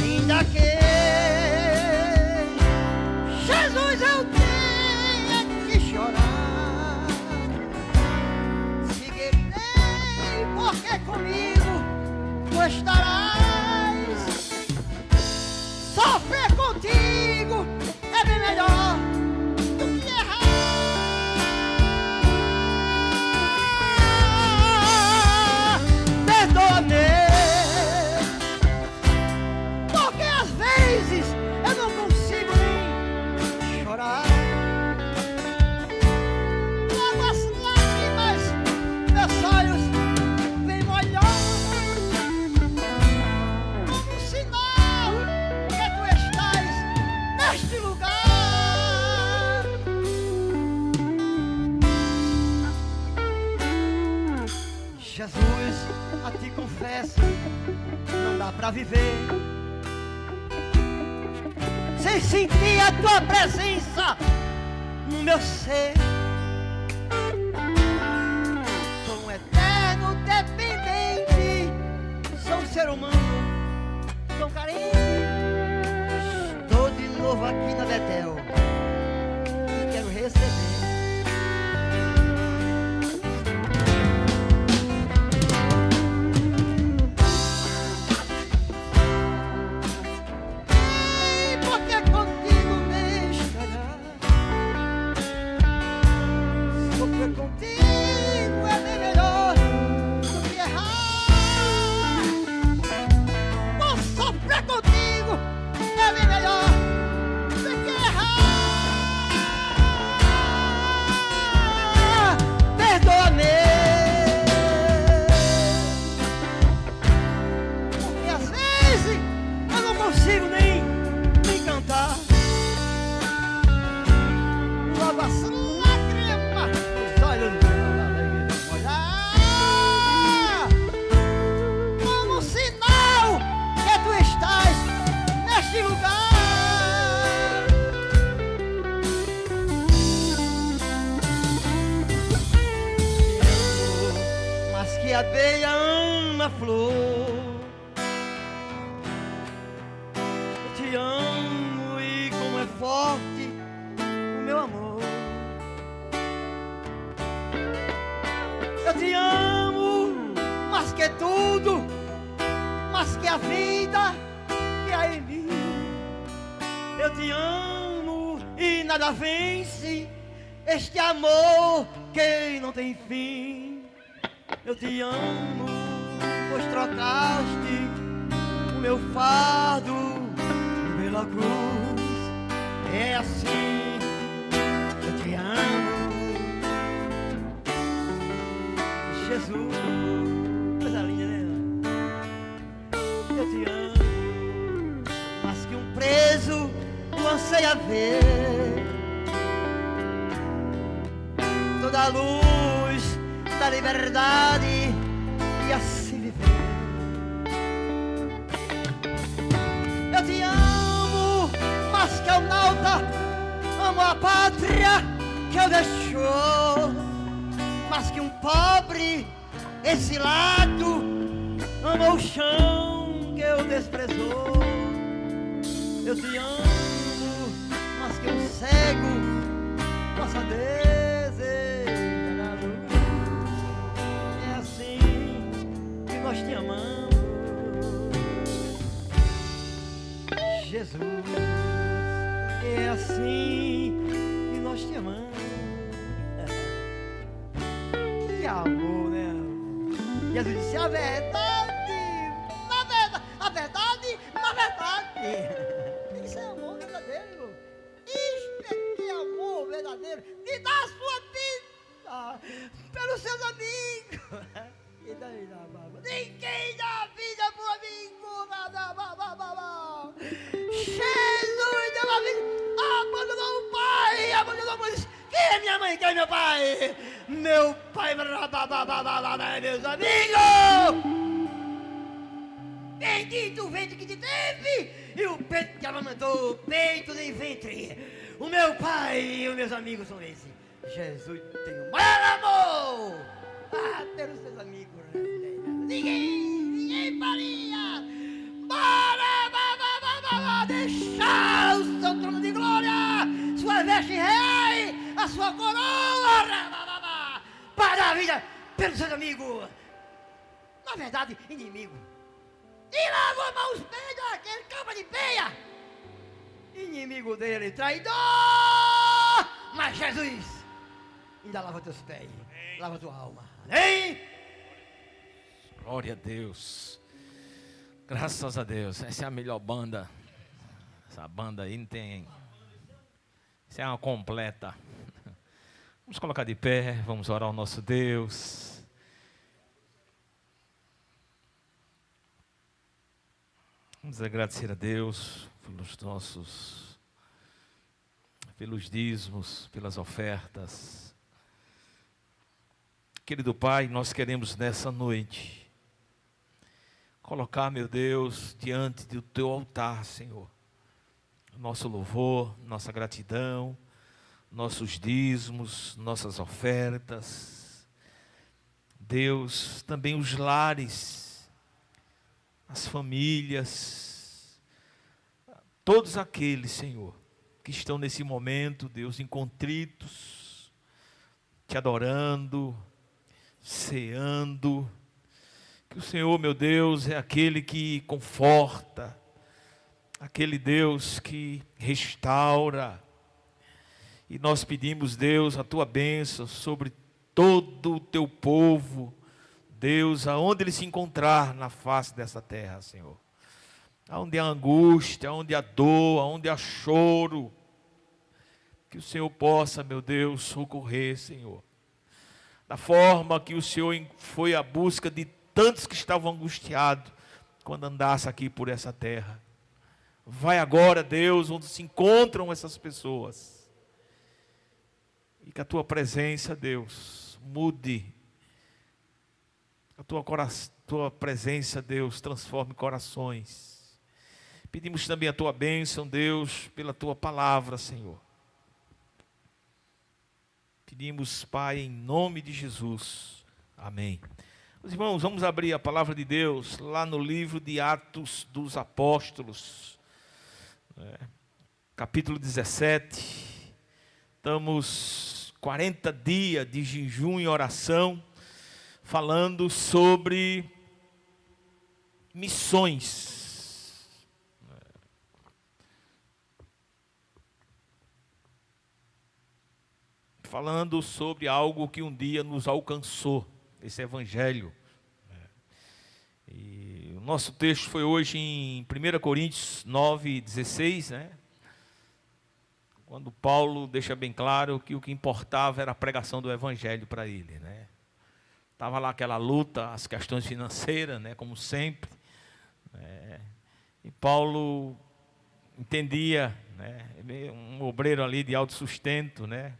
Ainda que Jesus eu tenha que chorar, seguirei porque comigo Tu estarás. Sofrer contigo é Jesus, a ti confesso, não dá pra viver sem sentir a tua presença no meu ser. Sou um eterno dependente, sou um ser humano, sou carente. Estou de novo aqui na Betel e quero receber. A abelha ama a flor. Eu te amo e como é forte o meu amor. Eu te amo mais que tudo, mais que a vida que há em mim. Eu te amo e nada vence este amor que não tem fim. Eu te amo, pois trocaste o meu fardo pela cruz. É assim, eu te amo, Jesus. Coisa linda, né? Eu te amo, mas que um preso não anseia ver toda a luz da liberdade e assim viver. Eu te amo, mas que o nauta amo a pátria que eu deixou, mas que um pobre exilado ama o chão que eu desprezou. Eu te amo, mas que um cego possa desejar a luz. Nós te amamos, Jesus. É assim que nós te amamos. Que amor, né? Jesus disse a verdade, na verdade, a verdade, na verdade. Isso é amor verdadeiro. Isto é que é amor verdadeiro. De dar a sua vida pelos seus amigos. Ninguém dá vida pro amigo, nada. Jesus deu a vida, abandonou o pai, abandonou a mãe. Quem é minha mãe, quem é meu pai? Meu pai, meus amigos. Bendito o ventre que te teve e o peito que amamentou, peito nem ventre. O meu pai e os meus amigos são esses. Jesus tem o maior amor pelos seus amigos. Ninguém faria. Deixar o seu trono de glória, sua veste rei, a sua coroa, para a vida pelos seus amigos. Na verdade, inimigo. E lavou a mão os pés daquele capa de peia. Inimigo dele, traidor. Mas Jesus ainda lava teus pés, lava tua alma. Amém? Glória a Deus. Graças a Deus. Essa é a melhor banda. Essa banda aí não tem. Isso é uma completa. Vamos colocar de pé, vamos orar ao nosso Deus. Vamos agradecer a Deus pelos dízimos, pelas ofertas. Querido Pai, nós queremos nessa noite colocar, meu Deus, diante do teu altar, Senhor, nosso louvor, nossa gratidão, nossos dízimos, nossas ofertas. Deus, também os lares, as famílias, todos aqueles, Senhor, que estão nesse momento, Deus, contritos, te adorando, ceando, que o Senhor, meu Deus, é aquele que conforta, aquele Deus que restaura, e nós pedimos, Deus, a tua bênção sobre todo o teu povo, Deus, aonde ele se encontrar na face dessa terra, Senhor, aonde há angústia, aonde há dor, aonde há choro, que o Senhor possa, meu Deus, socorrer, Senhor, da forma que o Senhor foi à busca de tantos que estavam angustiados quando andasse aqui por essa terra. Vai agora, Deus, onde se encontram essas pessoas, e que a tua presença, Deus, mude, a tua presença, Deus, transforme corações. Pedimos também a tua bênção, Deus, pela tua palavra, Senhor. Pedimos, Pai, em nome de Jesus. Amém. Os irmãos, vamos abrir a palavra de Deus lá no livro de Atos dos Apóstolos, capítulo 17. Estamos 40 dias de jejum e oração, falando sobre missões. Falando sobre algo que um dia nos alcançou, esse evangelho. E o nosso texto foi hoje em 1 Coríntios 9:16, né? Quando Paulo deixa bem claro que o que importava era a pregação do evangelho para ele, né? Estava lá aquela luta, as questões financeiras, né? Como sempre, né? E Paulo entendia, né? Um obreiro ali de autossustento, né?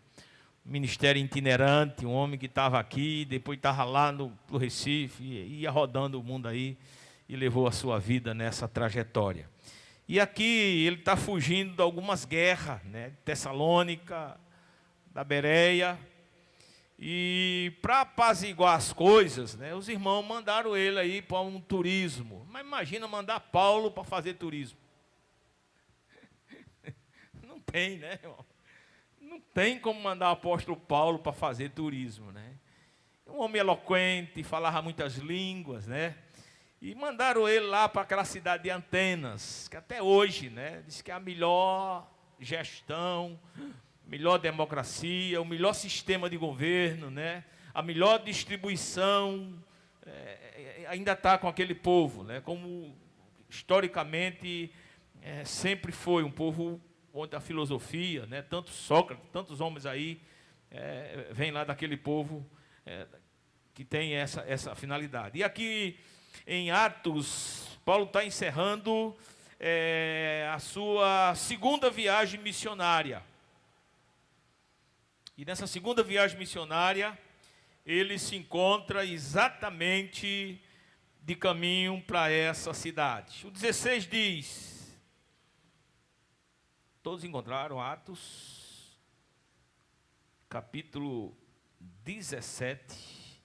Ministério itinerante, um homem que estava aqui, depois estava lá no Recife, ia rodando o mundo aí, e levou a sua vida nessa trajetória. E aqui ele está fugindo de algumas guerras, né? Tessalônica, da Bereia, e para apaziguar as coisas, né? Os irmãos mandaram ele aí para um turismo. Mas imagina mandar Paulo para fazer turismo. Não tem, né, irmão? Não tem como mandar o apóstolo Paulo para fazer turismo, né? Um homem eloquente, falava muitas línguas, né? E mandaram ele lá para aquela cidade de Atenas, que até hoje, né? Diz que é a melhor gestão, melhor democracia, o melhor sistema de governo, né? A melhor distribuição, ainda está com aquele povo, né? Como historicamente sempre foi um povo onde a filosofia, né, tanto Sócrates, tantos homens aí, vêm lá daquele povo que tem essa finalidade. E aqui em Atos, Paulo está encerrando a sua segunda viagem missionária. E nessa segunda viagem missionária, ele se encontra exatamente de caminho para essa cidade. O 16 diz... Todos encontraram Atos, capítulo 17,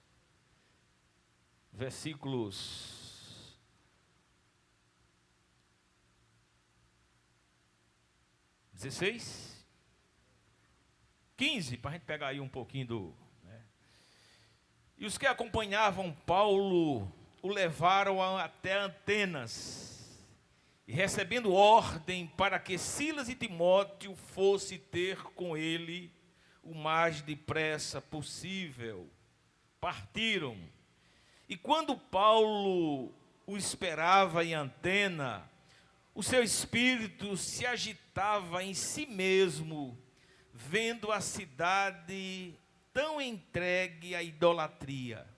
versículos 16, 15, para a gente pegar aí um pouquinho do... né? E os que acompanhavam Paulo o levaram até Atenas, e recebendo ordem para que Silas e Timóteo fosse ter com ele o mais depressa possível, partiram. E quando Paulo o esperava em Antena, o seu espírito se agitava em si mesmo, vendo a cidade tão entregue à idolatria.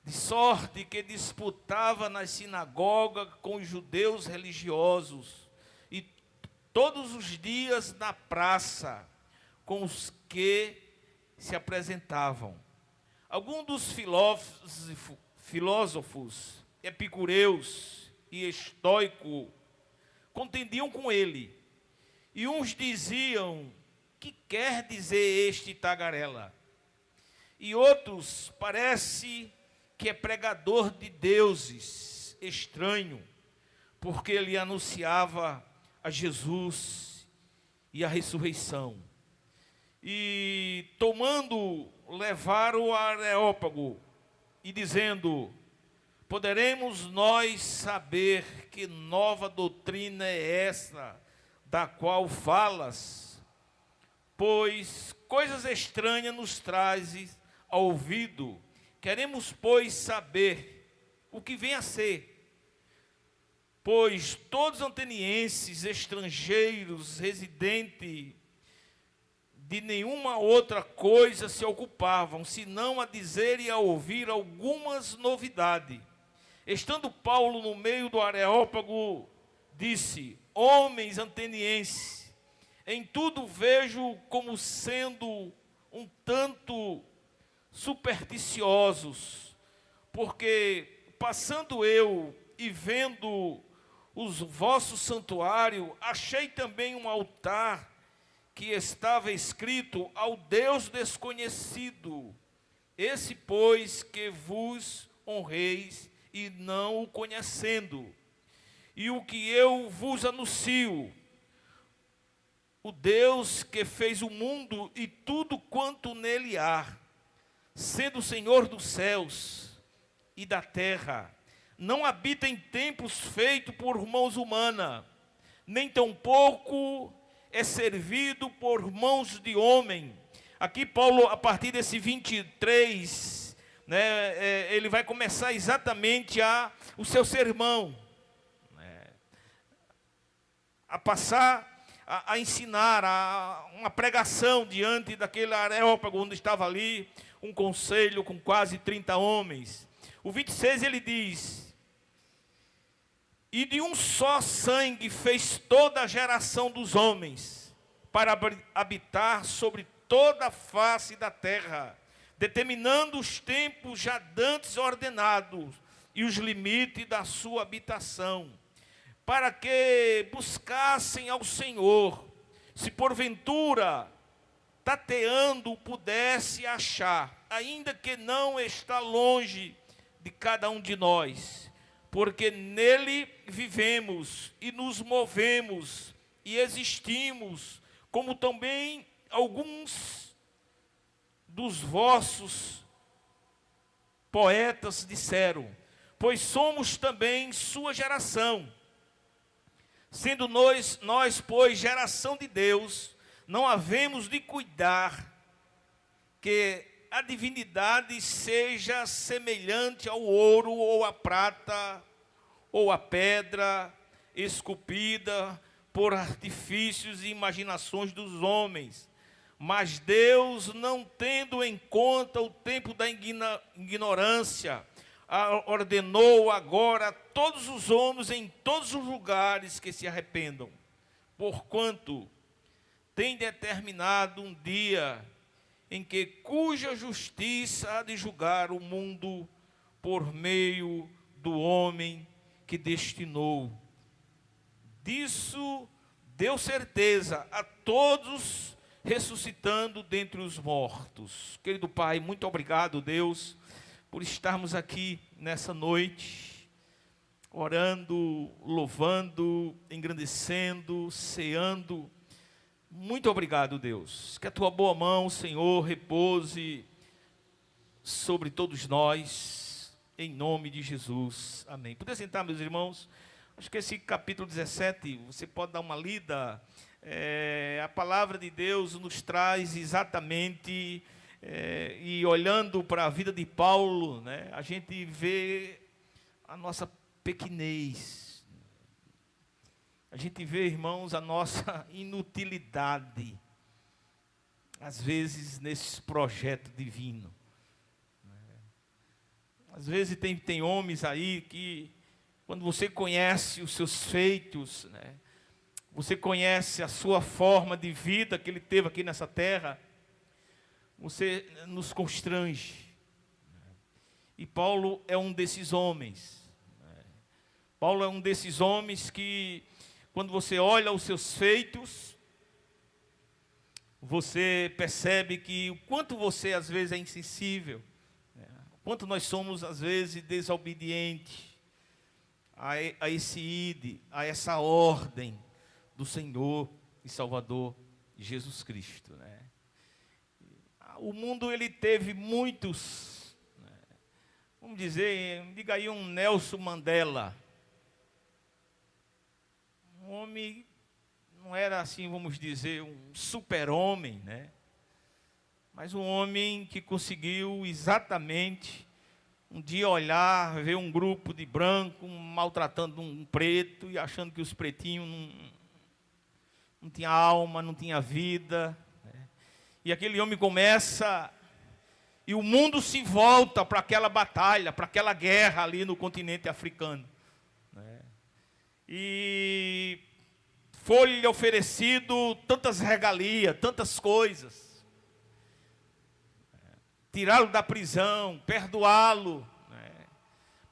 De sorte que disputava nas sinagogas com os judeus religiosos, e todos os dias na praça com os que se apresentavam. Alguns dos filósofos epicureus e estoicos contendiam com ele, e uns diziam: que quer dizer este tagarela? E outros, parece que é pregador de deuses, estranho, porque ele anunciava a Jesus e a ressurreição. E tomando, levaram o Areópago e dizendo: poderemos nós saber que nova doutrina é essa da qual falas? Pois coisas estranhas nos trazes ao ouvido. Queremos, pois, saber o que vem a ser. Pois todos os atenienses, estrangeiros, residentes, de nenhuma outra coisa se ocupavam, senão a dizer e a ouvir algumas novidades. Estando Paulo no meio do Areópago, disse: homens atenienses, em tudo vejo como sendo um tanto supersticiosos, porque passando eu e vendo os vossos santuários, achei também um altar que estava escrito ao Deus desconhecido. Esse, pois, que vos honreis e não o conhecendo. E o que eu vos anuncio: o Deus que fez o mundo e tudo quanto nele há, sendo o Senhor dos céus e da terra, não habita em templos feitos por mãos humanas, nem tampouco é servido por mãos de homem. Aqui Paulo, a partir desse 23, ele vai começar exatamente o seu sermão, a passar a ensinar, uma pregação diante daquele Areópago, onde estava ali um conselho com quase 30 homens. O 26 ele diz: e de um só sangue fez toda a geração dos homens, para habitar sobre toda a face da terra, determinando os tempos já dantes ordenados e os limites da sua habitação, para que buscassem ao Senhor, se porventura tateando pudesse achar, ainda que não está longe de cada um de nós, porque nele vivemos e nos movemos e existimos, como também alguns dos vossos poetas disseram, pois somos também sua geração. Sendo nós, pois, geração de Deus, não havemos de cuidar que a divindade seja semelhante ao ouro, ou à prata, ou à pedra, esculpida por artifícios e imaginações dos homens. Mas Deus, não tendo em conta o tempo da ignorância, ordenou agora a todos os homens em todos os lugares que se arrependam, porquanto tem determinado um dia em que cuja justiça há de julgar o mundo por meio do homem que destinou. Disso deu certeza a todos, ressuscitando dentre os mortos. Querido Pai, muito obrigado, Deus, por estarmos aqui nessa noite, orando, louvando, engrandecendo, ceando. Muito obrigado, Deus. Que a tua boa mão, Senhor, repouse sobre todos nós, em nome de Jesus. Amém. Poder sentar, meus irmãos? Acho que esse capítulo 17, você pode dar uma lida. A palavra de Deus nos traz exatamente, e olhando para a vida de Paulo, a gente vê a nossa pequenez. A gente vê, irmãos, a nossa inutilidade, às vezes, nesse projeto divino. Às vezes tem homens aí que, quando você conhece os seus feitos, você conhece a sua forma de vida que ele teve aqui nessa terra, você nos constrange. E Paulo é um desses homens. Paulo é um desses homens que, quando você olha os seus feitos, você percebe que o quanto você às vezes é insensível, o quanto nós somos às vezes desobedientes a esse ide, a essa ordem do Senhor e Salvador Jesus Cristo, né? O mundo ele teve muitos, vamos dizer, diga aí um Nelson Mandela, um homem, não era assim, vamos dizer, um super-homem, né? Mas um homem que conseguiu exatamente um dia olhar, ver um grupo de branco maltratando um preto e achando que os pretinhos não tinham alma, não tinham vida, né? E aquele homem começa, e o mundo se volta para aquela batalha, para aquela guerra ali no continente africano, né? E foi-lhe oferecido tantas regalias, tantas coisas, tirá-lo da prisão, perdoá-lo, né?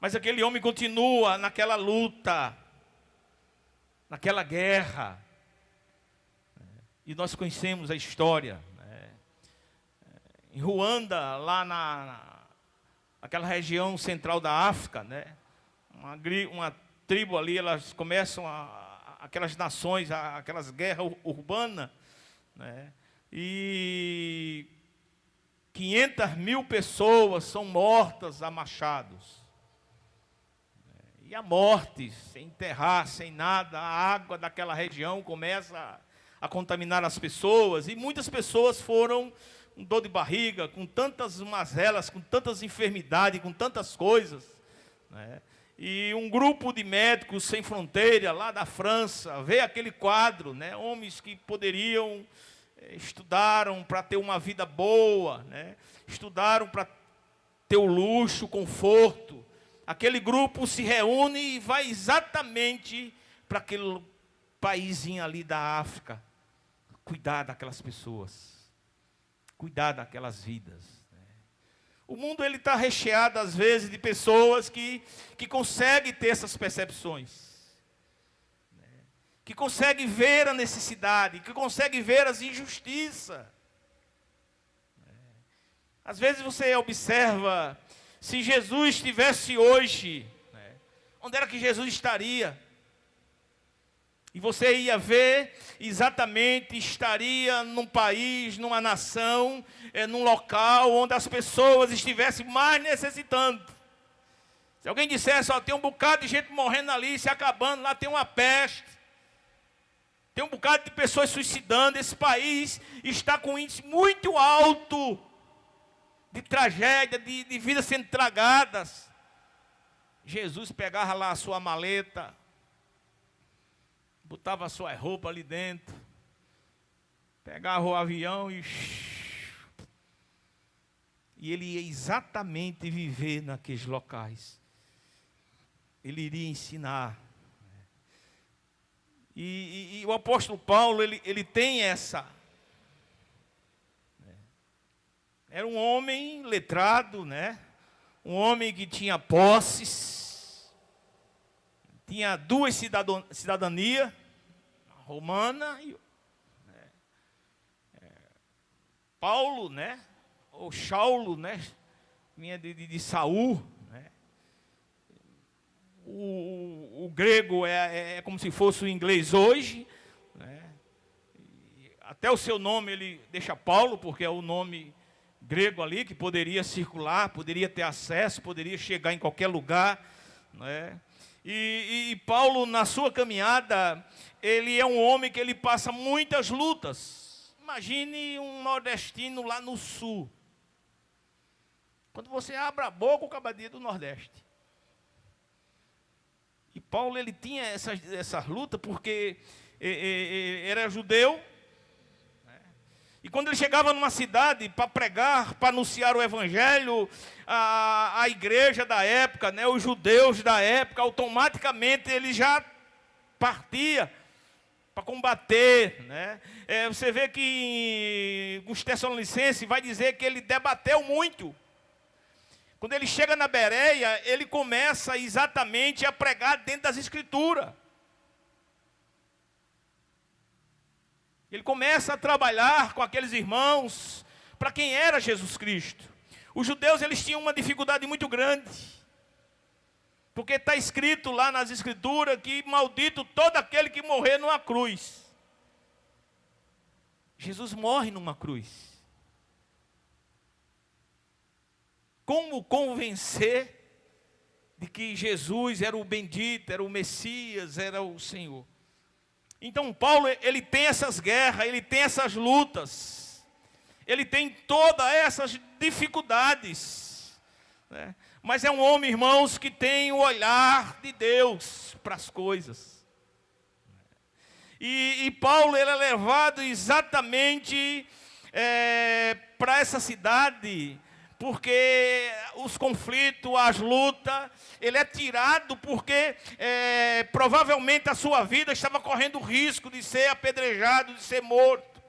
Mas aquele homem continua naquela luta, naquela guerra, né? E nós conhecemos a história, né? Em Ruanda, lá naquela região central da África, né? Uma tribo ali, elas começam aquelas nações, aquelas guerras urbanas, né? E 500.000 pessoas são mortas a machados. E a morte, sem enterrar, sem nada, a água daquela região começa a contaminar as pessoas, e muitas pessoas foram com dor de barriga, com tantas mazelas, com tantas enfermidades, com tantas coisas, né? E um grupo de médicos sem fronteira, lá da França, vê aquele quadro, né? Homens que poderiam, estudaram para ter uma vida boa, né? Estudaram para ter o luxo, o conforto. Aquele grupo se reúne e vai exatamente para aquele paísinho ali da África, cuidar daquelas pessoas, cuidar daquelas vidas. O mundo ele está recheado, às vezes, de pessoas que conseguem ter essas percepções, né? Que conseguem ver a necessidade, que conseguem ver as injustiças. Às vezes você observa, se Jesus estivesse hoje, né, onde era que Jesus estaria? E você ia ver exatamente, estaria num país, numa nação, num local onde as pessoas estivessem mais necessitando. Se alguém dissesse, ó, tem um bocado de gente morrendo ali, se acabando, lá tem uma peste, tem um bocado de pessoas suicidando, esse país está com um índice muito alto de tragédia, de vidas sendo tragadas. Jesus pegava lá a sua maleta, botava a sua roupa ali dentro, pegava o avião e ele ia exatamente viver naqueles locais. Ele iria ensinar. E o apóstolo Paulo, ele tem essa. Era um homem letrado, né? Um homem que tinha posses, tinha duas cidadanias, romana e Paulo, né? Ou Saulo, né? Vinha de Saul, né? O grego é como se fosse o inglês hoje, né? Até o seu nome ele deixa Paulo, porque é o nome grego ali, que poderia circular, poderia ter acesso, poderia chegar em qualquer lugar, né? E Paulo, na sua caminhada, ele é um homem que ele passa muitas lutas. Imagine um nordestino lá no sul. Quando você abre a boca, o cabadinho do Nordeste. E Paulo, ele tinha essas lutas porque era judeu. E quando ele chegava numa cidade para pregar, para anunciar o evangelho, a igreja da época, né, os judeus da época, automaticamente ele já partia para combater, né? Você vê que os Tessalonicenses vai dizer que ele debateu muito. Quando ele chega na Bereia, ele começa exatamente a pregar dentro das Escrituras. Ele começa a trabalhar com aqueles irmãos para quem era Jesus Cristo. Os judeus, eles tinham uma dificuldade muito grande. Porque está escrito lá nas Escrituras que maldito todo aquele que morrer numa cruz. Jesus morre numa cruz. Como convencer de que Jesus era o bendito, era o Messias, era o Senhor? Então Paulo, ele tem essas guerras, ele tem essas lutas, ele tem todas essas dificuldades, né? Mas é um homem, irmãos, que tem o olhar de Deus para as coisas. E Paulo, ele é levado exatamente para essa cidade, porque os conflitos, as lutas, ele é tirado porque provavelmente a sua vida estava correndo risco de ser apedrejado, de ser morto.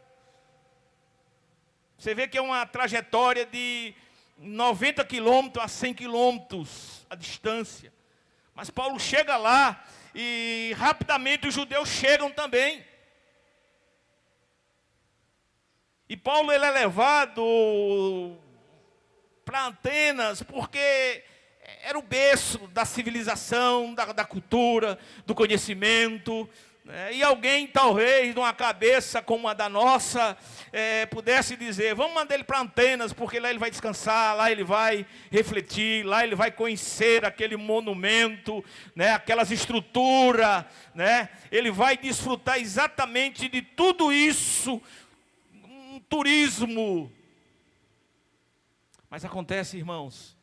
Você vê que é uma trajetória de 90 quilômetros a 100 quilômetros a distância. Mas Paulo chega lá e rapidamente os judeus chegam também. E Paulo, ele é levado para Atenas, porque era o berço da civilização, da cultura, do conhecimento, né? E alguém, talvez, de uma cabeça como a da nossa, pudesse dizer, vamos mandar ele para Atenas, porque lá ele vai descansar, lá ele vai refletir, lá ele vai conhecer aquele monumento, né? Aquelas estruturas, né? Ele vai desfrutar exatamente de tudo isso, um turismo. Mas acontece, irmãos,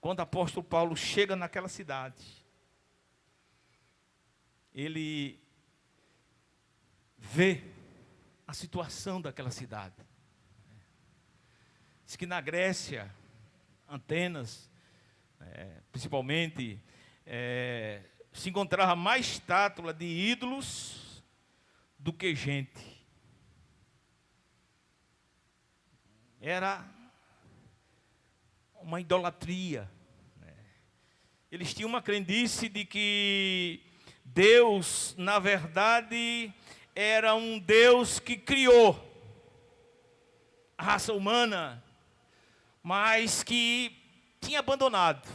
quando o apóstolo Paulo chega naquela cidade, ele vê a situação daquela cidade. Diz que na Grécia, Atenas, principalmente, se encontrava mais estátua de ídolos do que gente. Era uma idolatria. Eles tinham uma crendice de que Deus, na verdade, era um Deus que criou a raça humana, mas que tinha abandonado.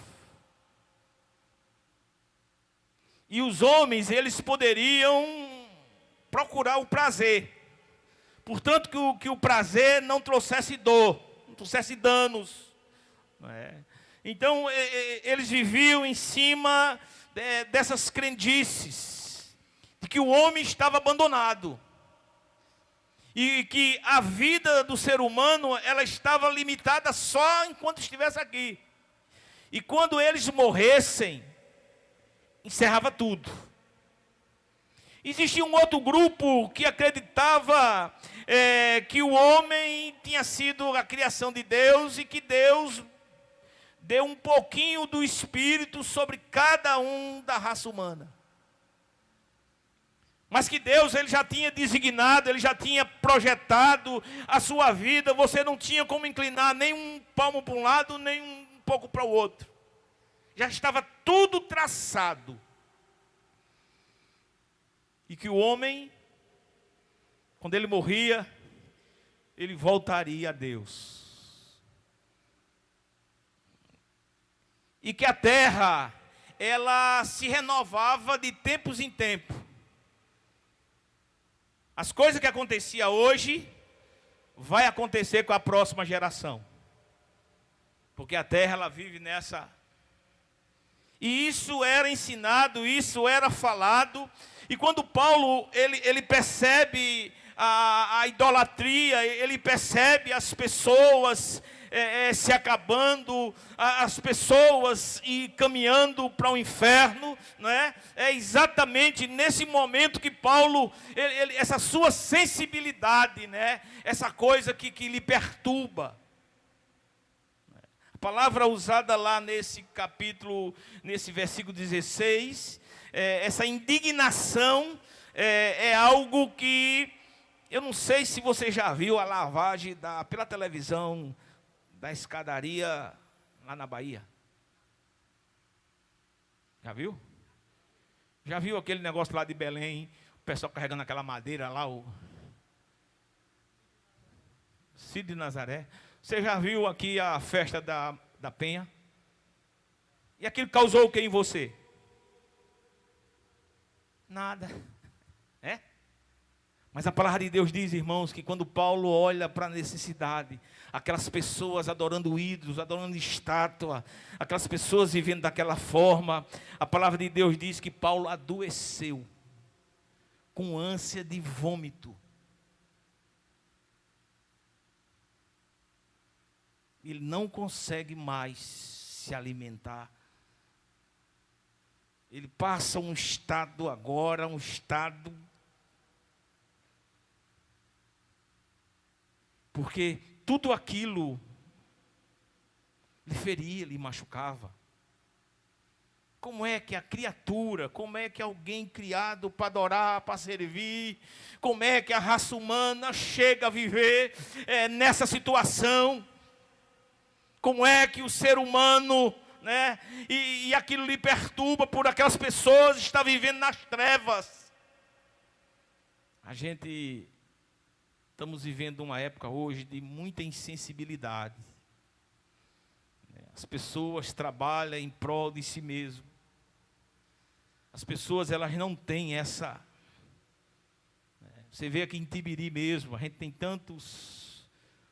E os homens, eles poderiam procurar o prazer. Portanto, que o prazer não trouxesse dor, não trouxesse danos. Então, eles viviam em cima dessas crendices, de que o homem estava abandonado, e que a vida do ser humano, ela estava limitada só enquanto estivesse aqui, e quando eles morressem, encerrava tudo. Existia um outro grupo que acreditava que o homem tinha sido a criação de Deus, e que Deus deu um pouquinho do Espírito sobre cada um da raça humana. Mas que Deus, ele já tinha designado, ele já tinha projetado a sua vida. Você não tinha como inclinar nem um palmo para um lado, nem um pouco para o outro. Já estava tudo traçado. E que o homem, quando ele morria, ele voltaria a Deus. E que a terra, ela se renovava de tempos em tempos. As coisas que aconteciam hoje, vai acontecer com a próxima geração. Porque a terra, ela vive nessa. E isso era ensinado, isso era falado. E quando Paulo, ele percebe a idolatria, ele percebe as pessoas se acabando, as pessoas caminhando para o inferno, não é? É exatamente nesse momento que Paulo, essa sua sensibilidade, né? Essa coisa que lhe perturba. A palavra usada lá nesse capítulo, nesse versículo 16, essa indignação é algo que, eu não sei se você já viu a lavagem pela televisão, da escadaria lá na Bahia. Já viu? Já viu aquele negócio lá de Belém, o pessoal carregando aquela madeira lá, o Cid de Nazaré? Você já viu aqui a festa da Penha? E aquilo causou o que em você? Nada. É? Mas a palavra de Deus diz, irmãos, que quando Paulo olha para a necessidade, aquelas pessoas adorando ídolos, adorando estátua, aquelas pessoas vivendo daquela forma, a palavra de Deus diz que Paulo adoeceu, com ânsia de vômito. Ele não consegue mais se alimentar. Ele passa um estado agora, um estado... Porque tudo aquilo lhe feria, lhe machucava. Como é que a criatura, como é que alguém criado para adorar, para servir, como é que a raça humana chega a viver nessa situação? Como é que o ser humano, né, e aquilo lhe perturba por aquelas pessoas que estão vivendo nas trevas? Estamos vivendo uma época hoje de muita insensibilidade. As pessoas trabalham em prol de si mesmo. As pessoas, elas não têm essa... Você vê aqui em Tibiri mesmo, a gente tem tantos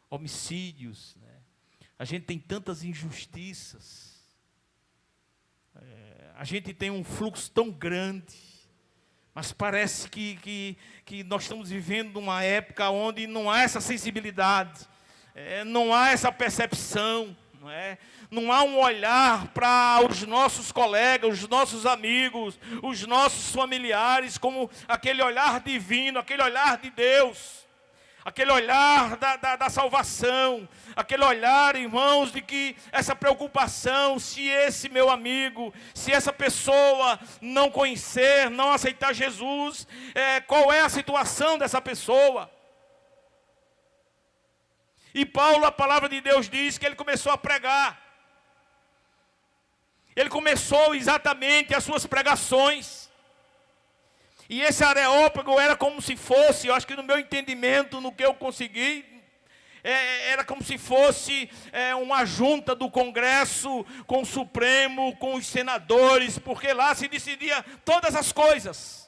homicídios, né? A gente tem tantas injustiças. A gente tem um fluxo tão grande. Mas parece que nós estamos vivendo uma época onde não há essa sensibilidade, não há essa percepção, não há um olhar para os nossos colegas, os nossos amigos, os nossos familiares, como aquele olhar divino, aquele olhar de Deus, aquele olhar da salvação, aquele olhar, irmãos, de que essa preocupação, se esse meu amigo, se essa pessoa não conhecer, não aceitar Jesus, qual é a situação dessa pessoa? E Paulo, a palavra de Deus diz que ele começou a pregar. Ele começou exatamente as suas pregações. E esse Areópago era como se fosse, eu acho que no meu entendimento, no que eu consegui, era como se fosse uma junta do Congresso com o Supremo, com os senadores, porque lá se decidia todas as coisas.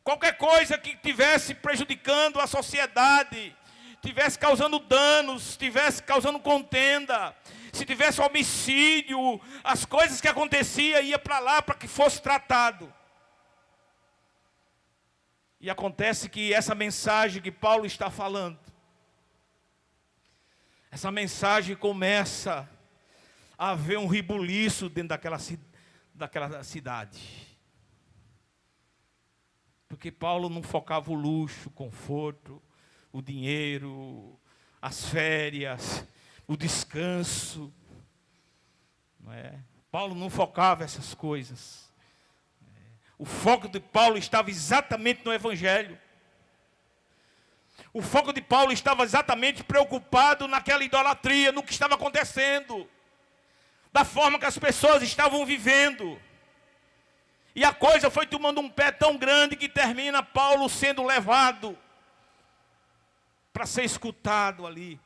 Qualquer coisa que estivesse prejudicando a sociedade, estivesse causando danos, estivesse causando contenda, se tivesse homicídio, as coisas que aconteciam ia para lá para que fosse tratado. E acontece que essa mensagem que Paulo está falando, essa mensagem começa a haver um rebuliço dentro daquela cidade. Porque Paulo não focava o luxo, o conforto, o dinheiro, as férias, o descanso. Não é? Paulo não focava essas coisas. O foco de Paulo estava exatamente no Evangelho. O foco de Paulo estava exatamente preocupado naquela idolatria, no que estava acontecendo, da forma que as pessoas estavam vivendo. E a coisa foi tomando um pé tão grande que termina Paulo sendo levado para ser escutado ali.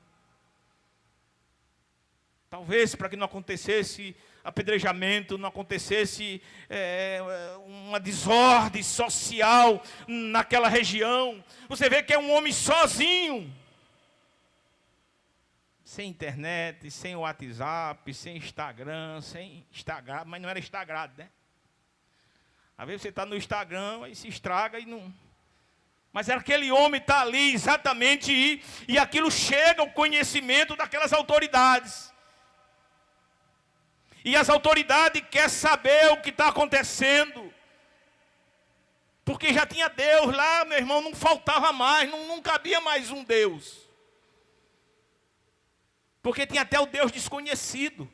Talvez para que não acontecesse apedrejamento, não acontecesse uma desordem social naquela região. Você vê que é um homem sozinho, sem internet, sem WhatsApp, sem Instagram, mas não era Instagram, né? Às vezes você está no Instagram e se estraga e não... Mas era aquele homem está ali exatamente e aquilo chega ao conhecimento daquelas autoridades. E as autoridades querem saber o que está acontecendo. Porque já tinha Deus lá, meu irmão, não faltava mais, não cabia mais um Deus. Porque tinha até o Deus desconhecido.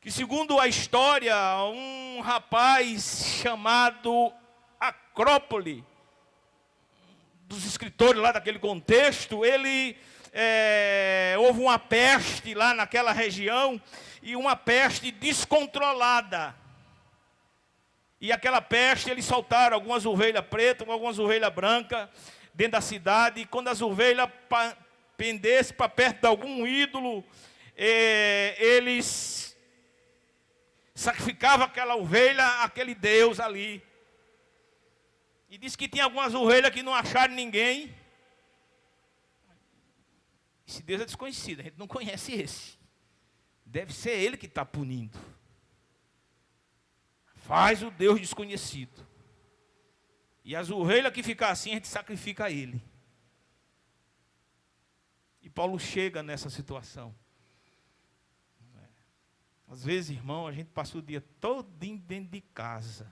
Que segundo a história, um rapaz chamado Acrópole, dos escritores lá daquele contexto, ele houve uma peste lá naquela região, e uma peste descontrolada. E aquela peste, eles soltaram algumas ovelhas pretas, algumas ovelhas brancas, dentro da cidade, e quando as ovelhas pendessem para perto de algum ídolo, eles sacrificavam aquela ovelha àquele Deus ali. E disse que tinha algumas ovelhas que não acharam ninguém. Esse Deus é desconhecido, a gente não conhece esse. Deve ser ele que está punindo. Faz o Deus desconhecido. E as ovelhas que ficam assim, a gente sacrifica a ele. E Paulo chega nessa situação. Às vezes, irmão, a gente passa o dia todo dentro de casa,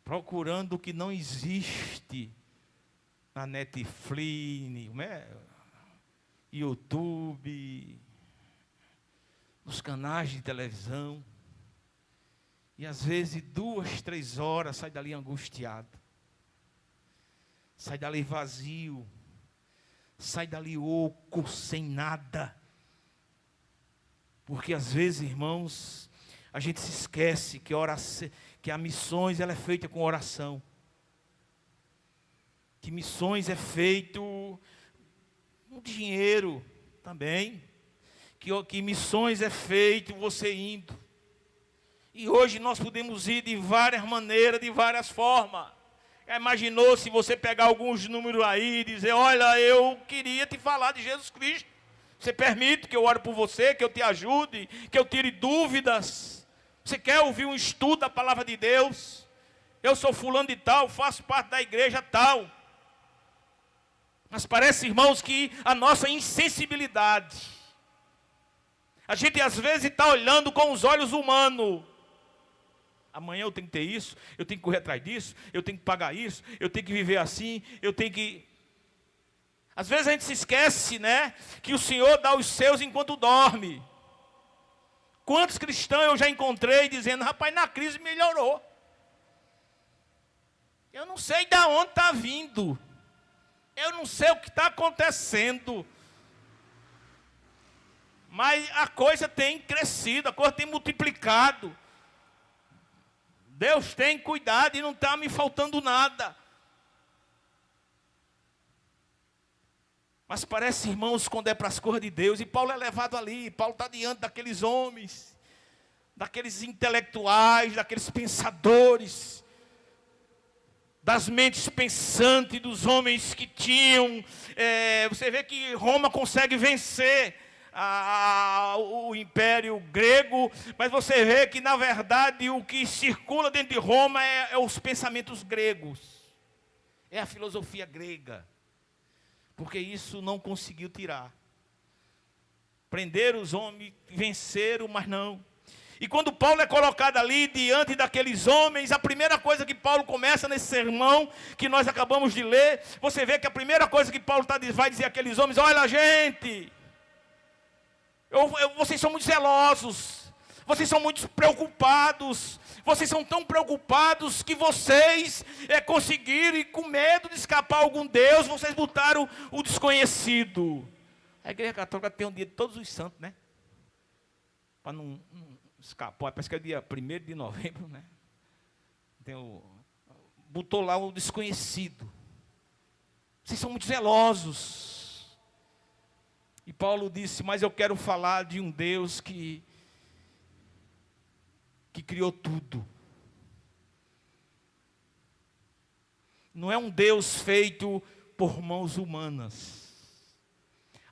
procurando o que não existe na Netflix, YouTube, nos canais de televisão. E às vezes 2, 3 horas sai dali angustiado, sai dali vazio, sai dali oco, sem nada. Porque às vezes, irmãos, a gente se esquece que a missões ela é feita com oração. Que missões é feito com dinheiro também. Que missões é feito você indo. E hoje nós podemos ir de várias maneiras, de várias formas. Já imaginou se você pegar alguns números aí e dizer, olha, eu queria te falar de Jesus Cristo. Você permite que eu ore por você, que eu te ajude, que eu tire dúvidas? Você quer ouvir um estudo da palavra de Deus? Eu sou fulano de tal, faço parte da igreja tal. Mas parece, irmãos, que a nossa insensibilidade, a gente às vezes está olhando com os olhos humanos. Amanhã eu tenho que ter isso, eu tenho que correr atrás disso, eu tenho que pagar isso, eu tenho que viver assim, eu tenho que... Às vezes a gente se esquece, né, que o Senhor dá os seus enquanto dorme. Quantos cristãos eu já encontrei dizendo, rapaz, na crise melhorou. Eu não sei de onde está vindo. Eu não sei o que está acontecendo. Mas a coisa tem crescido, a coisa tem multiplicado. Deus tem cuidado e não está me faltando nada. Mas parece, irmãos, quando é para as coisas de Deus, e Paulo é levado ali, Paulo está diante daqueles homens, daqueles intelectuais, daqueles pensadores, das mentes pensantes, dos homens que tinham, você vê que Roma consegue vencer o Império Grego, mas você vê que na verdade o que circula dentro de Roma é os pensamentos gregos, é a filosofia grega. Porque isso não conseguiu tirar. Prenderam os homens, venceram, mas não. E quando Paulo é colocado ali diante daqueles homens, a primeira coisa que Paulo começa nesse sermão que nós acabamos de ler, você vê que a primeira coisa que Paulo vai dizer àqueles homens, olha gente, vocês são muito zelosos, vocês são muito preocupados, vocês são tão preocupados que vocês conseguiram, e com medo de escapar a algum Deus, vocês botaram o desconhecido. A igreja católica tem um dia de todos os santos, né? Para não escapar, parece que é dia 1º de novembro, né? Botou lá o desconhecido. Vocês são muito zelosos. E Paulo disse, mas eu quero falar de um Deus que criou tudo. Não é um Deus feito por mãos humanas,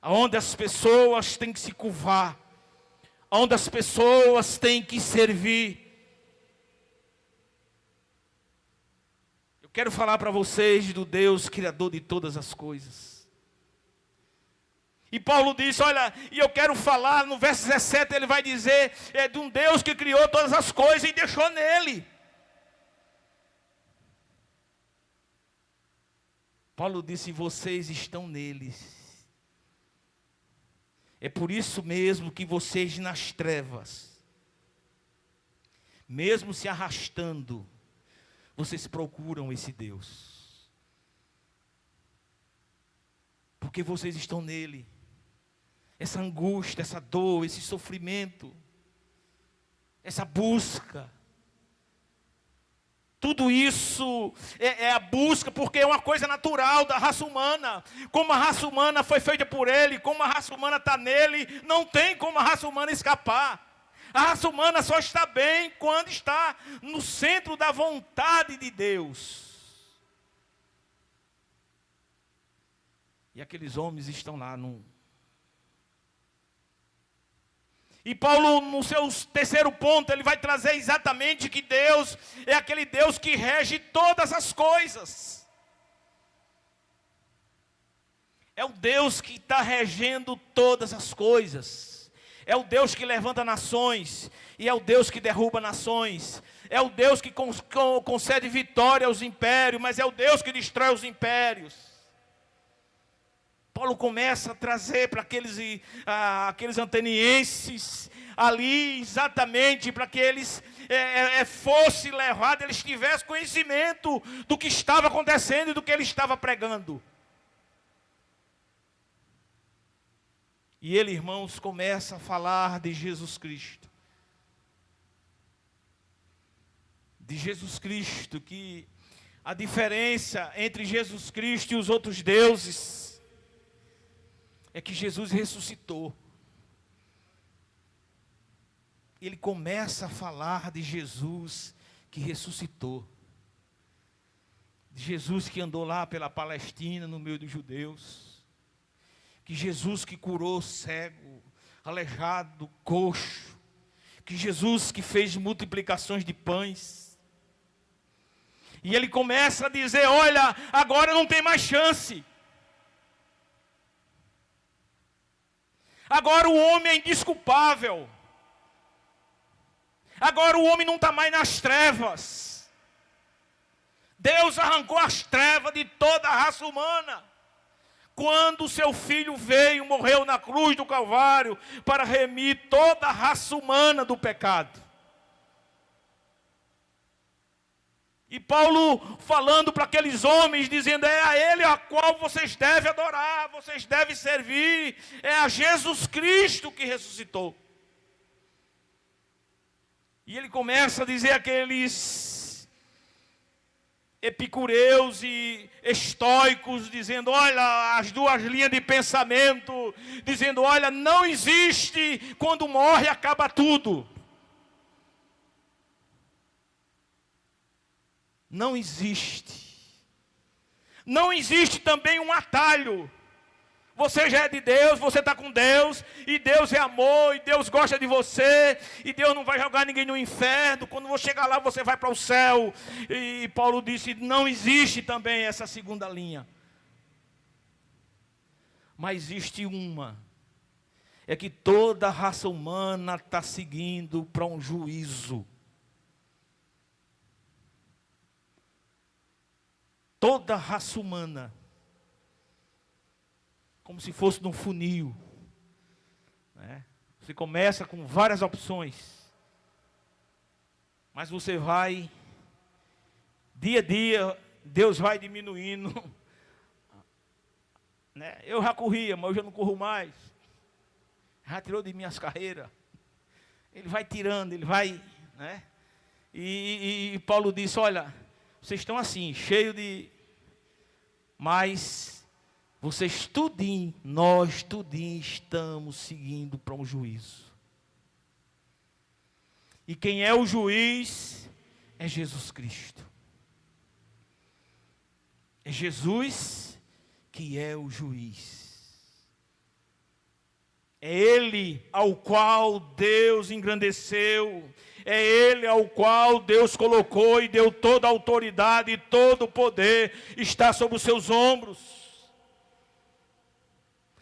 onde as pessoas têm que se curvar, onde as pessoas têm que servir. Eu quero falar para vocês do Deus criador de todas as coisas. E Paulo disse, olha, e eu quero falar, no verso 17 ele vai dizer, de um Deus que criou todas as coisas e deixou nele. Paulo disse, vocês estão neles. É por isso mesmo que vocês nas trevas, mesmo se arrastando, vocês procuram esse Deus. Porque vocês estão nele. Essa angústia, essa dor, esse sofrimento, essa busca, tudo isso é a busca, porque é uma coisa natural da raça humana. Como a raça humana foi feita por ele, como a raça humana está nele, não tem como a raça humana escapar. A raça humana só está bem quando está no centro da vontade de Deus. E aqueles homens estão lá E Paulo, no seu terceiro ponto, ele vai trazer exatamente que Deus é aquele Deus que rege todas as coisas. É o Deus que está regendo todas as coisas. É o Deus que levanta nações. E é o Deus que derruba nações. É o Deus que concede vitória aos impérios, mas é o Deus que destrói os impérios. Paulo começa a trazer para aqueles atenienses ali, exatamente, para que eles fossem levados, eles tivessem conhecimento do que estava acontecendo e do que ele estava pregando. E ele, irmãos, começa a falar de Jesus Cristo. De Jesus Cristo, que a diferença entre Jesus Cristo e os outros deuses é que Jesus ressuscitou. Ele começa a falar de Jesus que ressuscitou. De Jesus que andou lá pela Palestina, no meio dos judeus. Que Jesus que curou cego, aleijado, coxo. Que Jesus que fez multiplicações de pães. E ele começa a dizer, olha, agora não tem mais chance. Agora o homem é indesculpável. Agora o homem não está mais nas trevas. Deus arrancou as trevas de toda a raça humana. Quando o seu filho veio, morreu na cruz do Calvário, para remir toda a raça humana do pecado. E Paulo falando para aqueles homens, dizendo, é a ele a qual vocês devem adorar, vocês devem servir, é a Jesus Cristo que ressuscitou. E ele começa a dizer aqueles epicureus e estoicos, dizendo, olha, as duas linhas de pensamento, dizendo, olha, não existe, quando morre acaba tudo. Não existe. Não existe também um atalho. Você já é de Deus, você está com Deus, e Deus é amor, e Deus gosta de você, e Deus não vai jogar ninguém no inferno. Quando você chegar lá, você vai para o céu. E Paulo disse, não existe também essa segunda linha. Mas existe uma. É que toda a raça humana está seguindo para um juízo. Toda a raça humana, como se fosse num funil, né? Você começa com várias opções, mas você vai, dia a dia, Deus vai diminuindo, né? Eu já corria, mas hoje eu não corro mais, já tirou de mim as carreiras, ele vai tirando, ele vai, né? E Paulo disse, olha, vocês estão assim, cheios de... Mas vocês tudinho, nós tudinho estamos seguindo para um juízo. E quem é o juiz é Jesus Cristo. É Jesus que é o juiz. É Ele ao qual Deus engrandeceu. É Ele ao qual Deus colocou e deu toda a autoridade e todo o poder está sobre os seus ombros.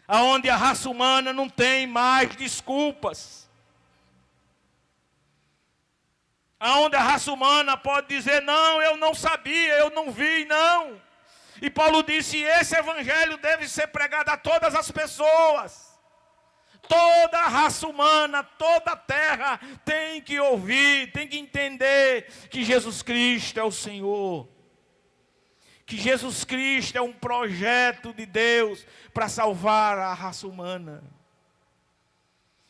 Aonde a raça humana não tem mais desculpas. Aonde a raça humana pode dizer, não, eu não sabia, eu não vi, não. E Paulo disse, esse evangelho deve ser pregado a todas as pessoas. Toda a raça humana, toda a terra tem que ouvir, tem que entender que Jesus Cristo é o Senhor. que Jesus Cristo é um projeto de Deus para salvar a raça humana.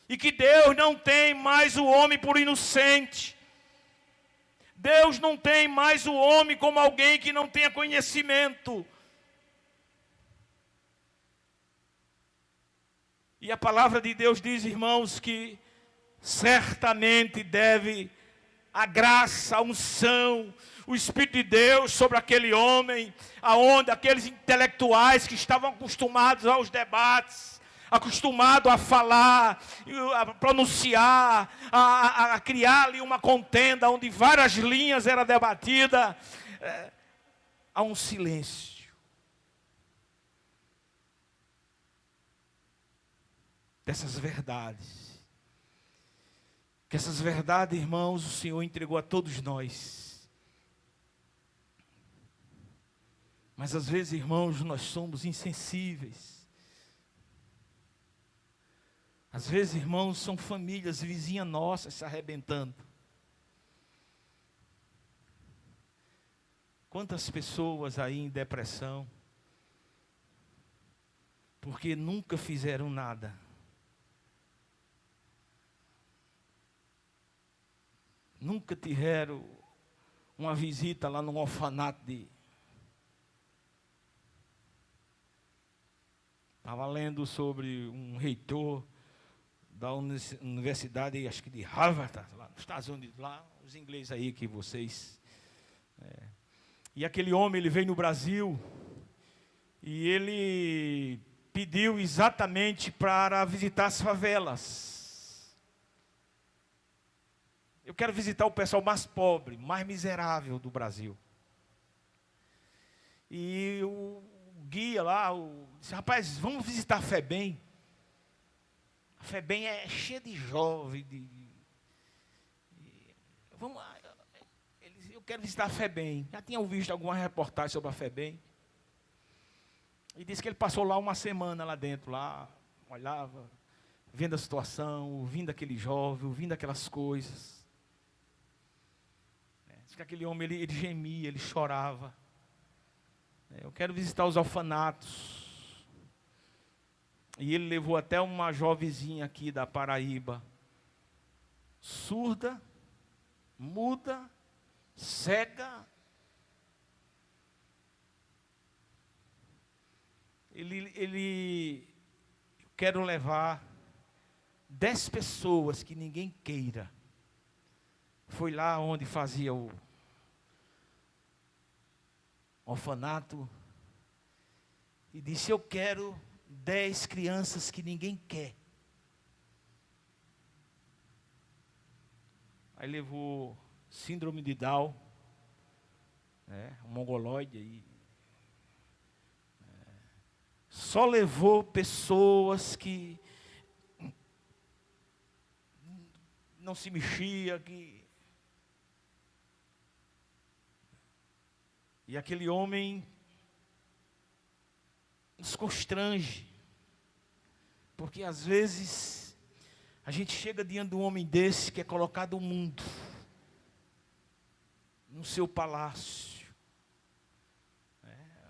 E que Deus não tem mais o homem por inocente. Deus não tem mais o homem como alguém que não tenha conhecimento. E a palavra de Deus diz, irmãos, que certamente deve a graça, a unção, o Espírito de Deus sobre aquele homem, aonde aqueles intelectuais que estavam acostumados aos debates, acostumados a falar, a pronunciar, a criar ali uma contenda, onde várias linhas eram debatidas, há um silêncio. Dessas verdades. Que essas verdades, irmãos, o Senhor entregou a todos nós. Mas às vezes, irmãos, nós somos insensíveis. Às vezes, irmãos, são famílias vizinhas nossas se arrebentando. Quantas pessoas aí em depressão, porque nunca fizeram nada. Nunca tiveram uma visita lá no orfanato de... Estava lendo sobre um reitor da universidade, acho que de Harvard, lá nos Estados Unidos, lá, os ingleses aí que vocês... E aquele homem, ele veio no Brasil e ele pediu exatamente para visitar as favelas. Eu quero visitar o pessoal mais pobre, mais miserável do Brasil. E o guia lá, disse, rapaz, vamos visitar a FEBEM. A FEBEM é cheia de jovens. Eu quero visitar a FEBEM. Já tinham visto alguma reportagem sobre a FEBEM. E disse que ele passou lá uma semana lá dentro, lá, olhava, vendo a situação, ouvindo aquele jovem, ouvindo aquelas coisas. Diz que aquele homem, ele gemia, ele chorava. Eu quero visitar os orfanatos. E ele levou até uma jovenzinha aqui da Paraíba, surda, muda, cega. Eu quero levar 10 pessoas que ninguém queira. Foi lá onde fazia o orfanato e disse, eu quero 10 crianças que ninguém quer. Aí levou síndrome de Down, um mongoloide aí. Só levou pessoas que não se mexia, e aquele homem nos constrange, porque às vezes a gente chega diante de um homem desse que é colocado o mundo no seu palácio,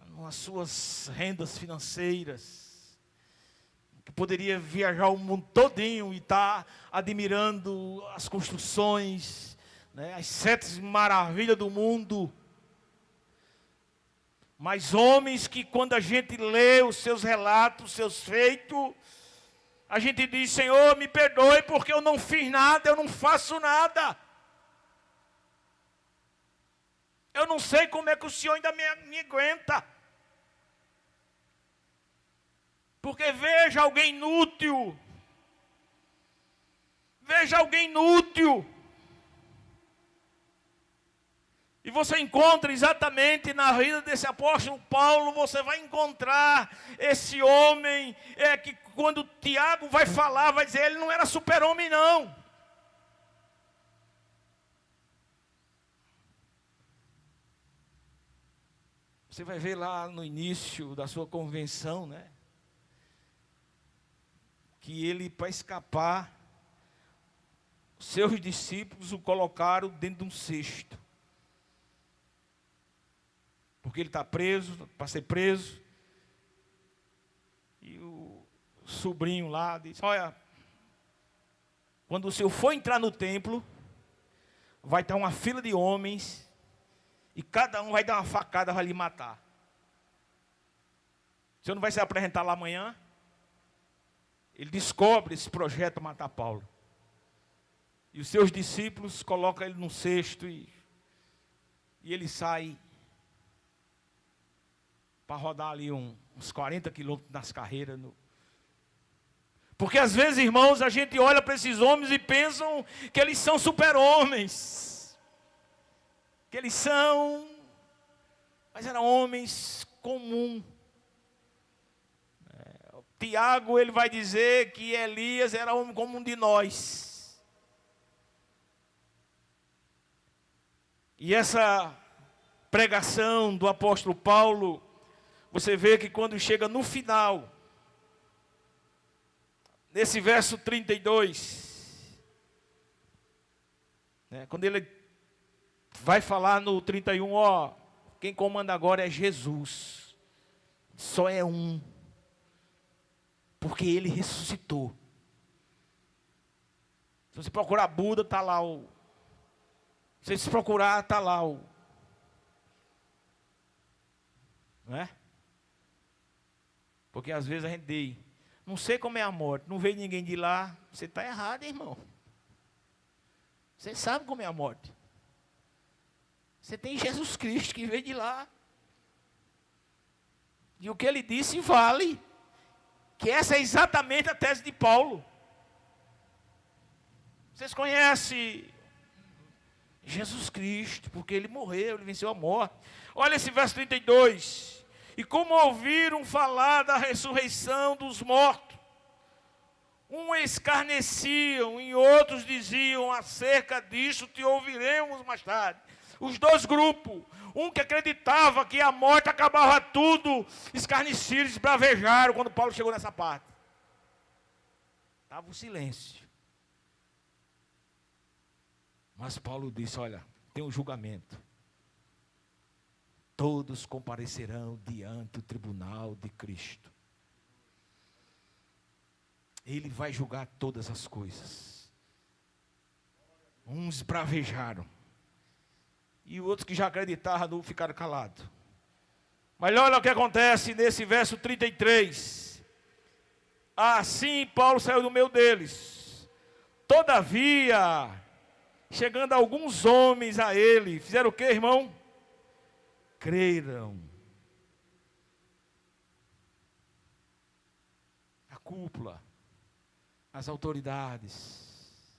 nas suas rendas financeiras, que poderia viajar o mundo todinho e estar admirando as construções, as 7 maravilhas do mundo. Mas homens que quando a gente lê os seus relatos, os seus feitos, a gente diz, Senhor, me perdoe porque eu não fiz nada, eu não faço nada. Eu não sei como é que o Senhor ainda me aguenta. Porque veja alguém inútil. Veja alguém inútil. E você encontra exatamente na vida desse apóstolo Paulo, você vai encontrar esse homem, que quando Tiago vai falar, vai dizer, ele não era super-homem não. Você vai ver lá no início da sua convenção, que ele, para escapar, seus discípulos o colocaram dentro de um cesto. porque ele está preso, para ser preso. E o sobrinho lá disse, olha, quando o senhor for entrar no templo, vai estar uma fila de homens, e cada um vai dar uma facada, vai lhe matar. O senhor não vai se apresentar lá amanhã? Ele descobre esse projeto para matar Paulo. E os seus discípulos colocam ele num cesto e ele sai para rodar ali uns 40 quilômetros nas carreiras. Porque às vezes, irmãos, a gente olha para esses homens e pensam que eles são super-homens. Que eles são... Mas eram homens comuns. Tiago, ele vai dizer que Elias era homem como um de nós. E essa pregação do apóstolo Paulo, você vê que quando chega no final, nesse verso 32, quando ele vai falar no 31, ó, quem comanda agora é Jesus, só é um, porque ele ressuscitou. Se você procurar Buda, está lá o... Se você procurar, está lá o... Não é? Porque às vezes a gente diz, não sei como é a morte, não veio ninguém de lá. Você está errado, irmão. Você sabe como é a morte. Você tem Jesus Cristo que veio de lá. E o que ele disse vale. Que essa é exatamente a tese de Paulo. Vocês conhecem Jesus Cristo, porque ele morreu, ele venceu a morte. Olha esse verso 32. E como ouviram falar da ressurreição dos mortos, uns escarneciam e outros diziam, acerca disso te ouviremos mais tarde. Os dois grupos, um que acreditava que a morte acabava tudo, escarneciam, esbravejaram quando Paulo chegou nessa parte. Estava o silêncio. Mas Paulo disse, olha, tem um julgamento. Todos comparecerão diante do tribunal de Cristo. Ele vai julgar todas as coisas. Uns bravejaram. E outros que já acreditavam ficaram calados. Mas olha o que acontece nesse verso 33. Assim Paulo saiu do meio deles. Todavia, chegando alguns homens a ele, fizeram o que, irmão? Creram. A cúpula, as autoridades,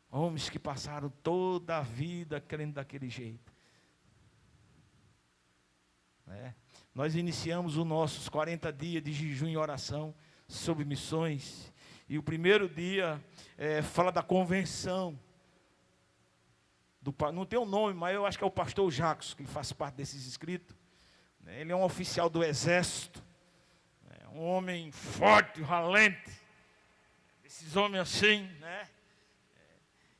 homens que passaram toda a vida crendo daquele jeito. Nós iniciamos os nossos 40 dias de jejum e oração sobre missões. E o primeiro dia fala da convenção. Não tem um nome, mas eu acho que é o pastor Jacos, que faz parte desses escritos. Ele é um oficial do exército. Um homem forte, valente. Esses homens assim, né?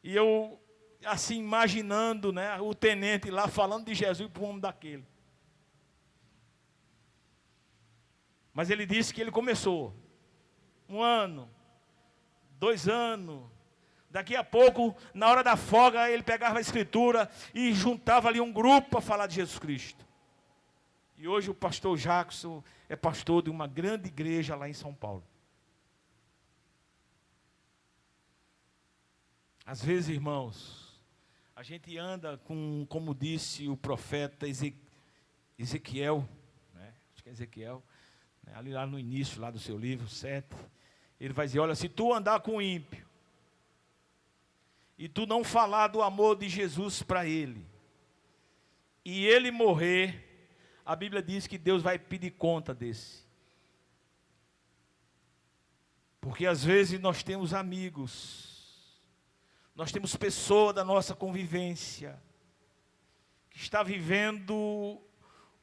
E eu, assim, imaginando, né, o tenente lá falando de Jesus para um homem daquele. Mas ele disse que ele começou 1 ano, 2 anos. Daqui a pouco, na hora da folga, ele pegava a escritura e juntava ali um grupo para falar de Jesus Cristo. E hoje o pastor Jackson é pastor de uma grande igreja lá em São Paulo. Às vezes, irmãos, a gente anda com, como disse o profeta Ezequiel, né? Acho que é Ezequiel, né? Ali lá no início lá do seu livro 7, ele vai dizer, olha, se tu andar com o ímpio, e tu não falar do amor de Jesus para ele, e ele morrer, a Bíblia diz que Deus vai pedir conta desse. Porque às vezes nós temos amigos, nós temos pessoa da nossa convivência, que está vivendo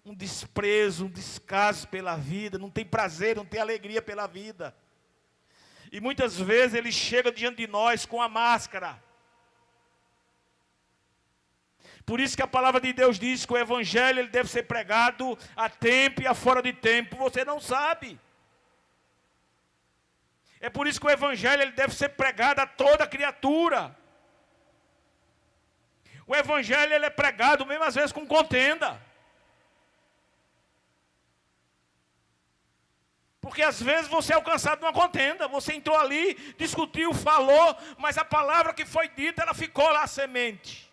um desprezo, um descaso pela vida, não tem prazer, não tem alegria pela vida. E muitas vezes ele chega diante de nós com a máscara. Por isso que a palavra de Deus diz que o evangelho ele deve ser pregado a tempo e a fora de tempo. Você não sabe. É por isso que o evangelho ele deve ser pregado a toda criatura. O evangelho ele é pregado mesmo às vezes com contenda. Porque às vezes você é alcançado numa contenda. Você entrou ali, discutiu, falou, mas a palavra que foi dita, ela ficou lá a semente.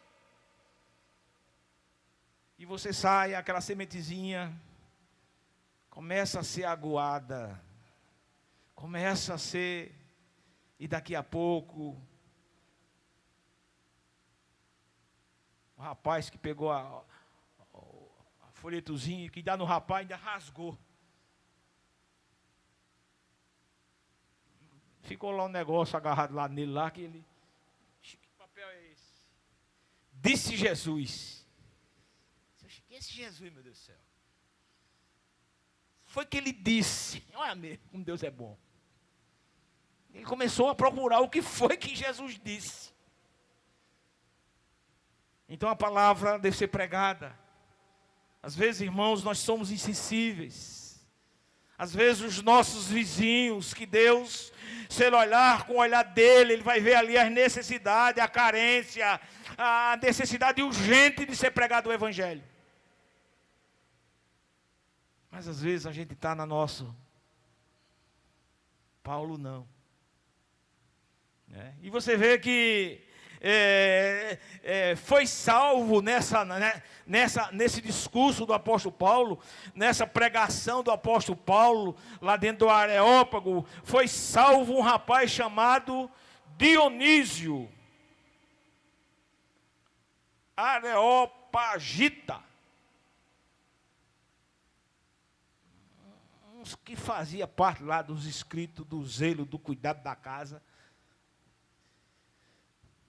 E você sai, aquela sementezinha começa a ser aguada. Começa a ser, e daqui a pouco, o rapaz que pegou a folhetozinho, que dá no rapaz, ainda rasgou. Ficou lá um negócio agarrado lá nele, lá, que ele... Que papel é esse? Disse Jesus. Que esse Jesus, meu Deus do céu? Foi que ele disse. Olha mesmo, como Deus é bom. Ele começou a procurar o que foi que Jesus disse. Então a palavra deve ser pregada. Às vezes, irmãos, nós somos insensíveis. Às vezes os nossos vizinhos, que Deus, se Ele olhar com o olhar dele, Ele vai ver ali as necessidades, a carência, a necessidade urgente de ser pregado o Evangelho. Mas às vezes a gente está na nossa. Paulo não. E você vê que foi salvo nesse discurso do apóstolo Paulo, nessa pregação do apóstolo Paulo, lá dentro do Areópago, foi salvo um rapaz chamado Dionísio, Areopagita, uns que fazia parte lá dos escritos, do zelo, do cuidado da casa.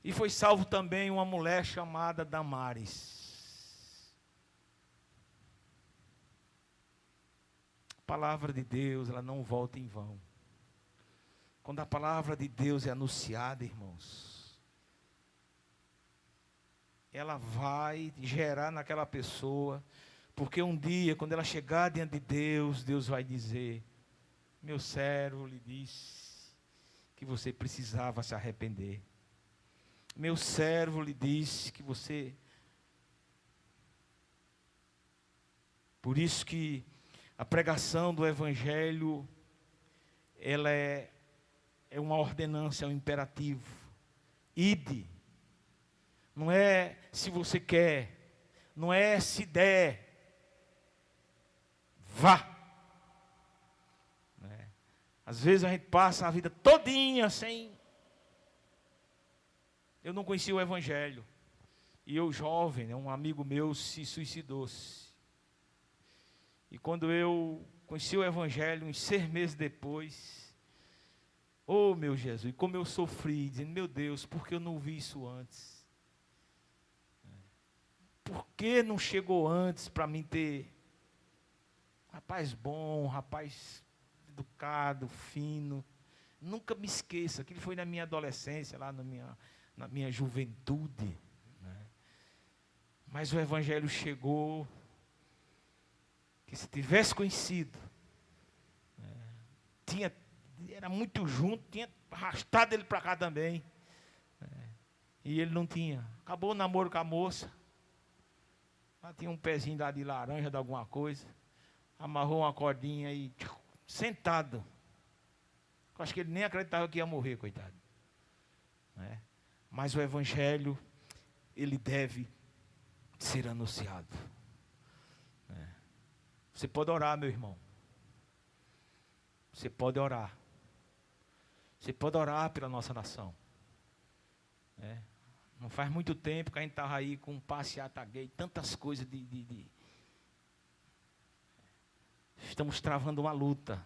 E foi salvo também uma mulher chamada Damares. A palavra de Deus, ela não volta em vão. Quando a palavra de Deus é anunciada, irmãos, ela vai gerar naquela pessoa, porque um dia, quando ela chegar diante de Deus, Deus vai dizer: meu servo lhe disse que você precisava se arrepender. Meu servo lhe disse que você... Por isso que a pregação do Evangelho, ela é uma ordenança, é um imperativo. Ide. Não é se você quer, não é se der. Vá. Às vezes a gente passa a vida todinha sem... Eu não conhecia o Evangelho. E eu, jovem, um amigo meu se suicidou-se. E quando eu conheci o Evangelho, uns 6 meses depois, oh meu Jesus, e como eu sofri, dizendo: meu Deus, por que eu não vi isso antes? Por que não chegou antes para mim ter um rapaz bom, um rapaz educado, fino? Nunca me esqueça, aquilo foi na minha adolescência, lá na minha juventude, Mas o Evangelho chegou, que se tivesse conhecido, era muito junto, tinha arrastado ele para cá também, e ele não tinha. Acabou o namoro com a moça, lá tinha um pezinho lá de laranja, de alguma coisa, amarrou uma cordinha e sentado. Eu acho que ele nem acreditava que ia morrer, coitado. Mas o Evangelho, ele deve ser anunciado. Você pode orar, meu irmão. Você pode orar. Você pode orar pela nossa nação. Não faz muito tempo que a gente estava aí com passeata gay, tantas coisas Estamos travando uma luta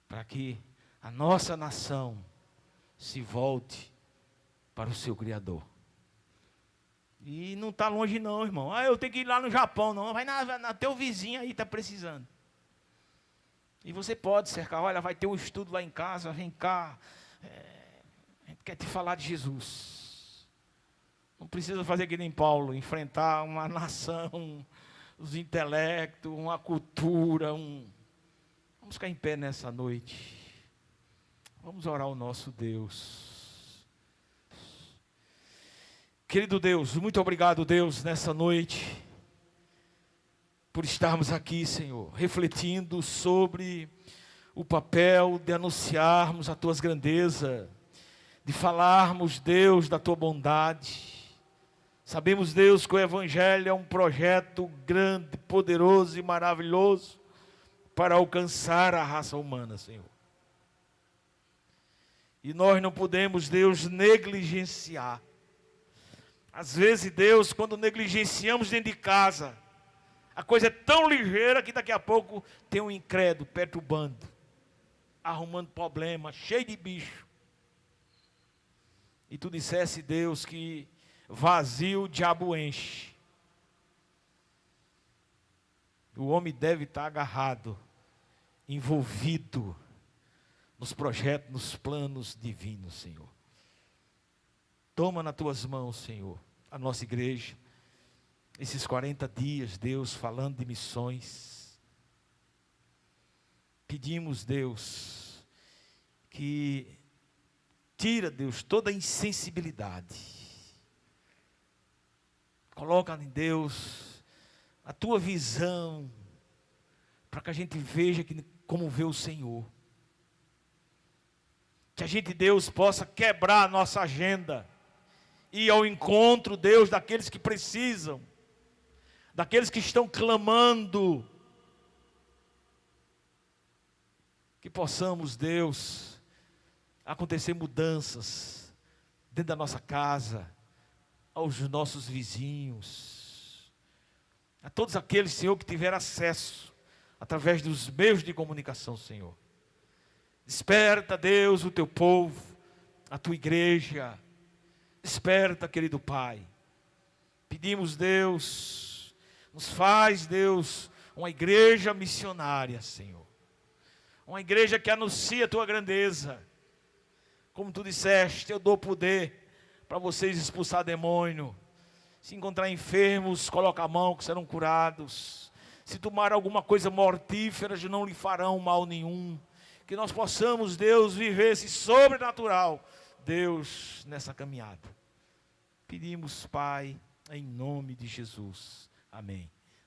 para que a nossa nação se volte para o seu Criador. E não está longe não, irmão. Eu tenho que ir lá no Japão, não. Vai na teu vizinho aí, está precisando. E você pode cercar, olha, vai ter um estudo lá em casa, vem cá. A gente quer te falar de Jesus. Não precisa fazer que nem Paulo, enfrentar uma nação, os intelectos, uma cultura. Vamos ficar em pé nessa noite. Vamos orar ao nosso Deus. Querido Deus, muito obrigado, Deus, nessa noite, por estarmos aqui, Senhor, refletindo sobre o papel de anunciarmos a Tuas grandezas, de falarmos, Deus, da Tua bondade. Sabemos, Deus, que o Evangelho é um projeto grande, poderoso e maravilhoso para alcançar a raça humana, Senhor. E nós não podemos, Deus, negligenciar. Às vezes, Deus, quando negligenciamos dentro de casa, a coisa é tão ligeira que daqui a pouco tem um incrédulo perturbando, arrumando problema, cheio de bicho. E Tu dissesse, Deus, que vazio o diabo enche. O homem deve estar agarrado, envolvido nos projetos, nos planos divinos, Senhor. Toma nas Tuas mãos, Senhor, a nossa igreja, esses 40 dias, Deus, falando de missões. Pedimos, Deus, que tira, Deus, toda a insensibilidade. Coloca em Deus a Tua visão, para que a gente veja como vê o Senhor. Que a gente, Deus, possa quebrar a nossa agenda, ir ao encontro, Deus, daqueles que precisam, daqueles que estão clamando. Que possamos, Deus, acontecer mudanças dentro da nossa casa, aos nossos vizinhos, a todos aqueles, Senhor, que tiveram acesso através dos meios de comunicação, Senhor. Desperta, Deus, o Teu povo, a Tua igreja. Desperta, querido Pai. Pedimos, Deus, nos faz, Deus, uma igreja missionária, Senhor. Uma igreja que anuncia a Tua grandeza. Como Tu disseste, eu dou poder para vocês expulsar demônio. Se encontrar enfermos, coloca a mão que serão curados. Se tomar alguma coisa mortífera, não lhe farão mal nenhum. Que nós possamos, Deus, viver esse sobrenatural, Deus, nessa caminhada. Pedimos, Pai, em nome de Jesus. Amém.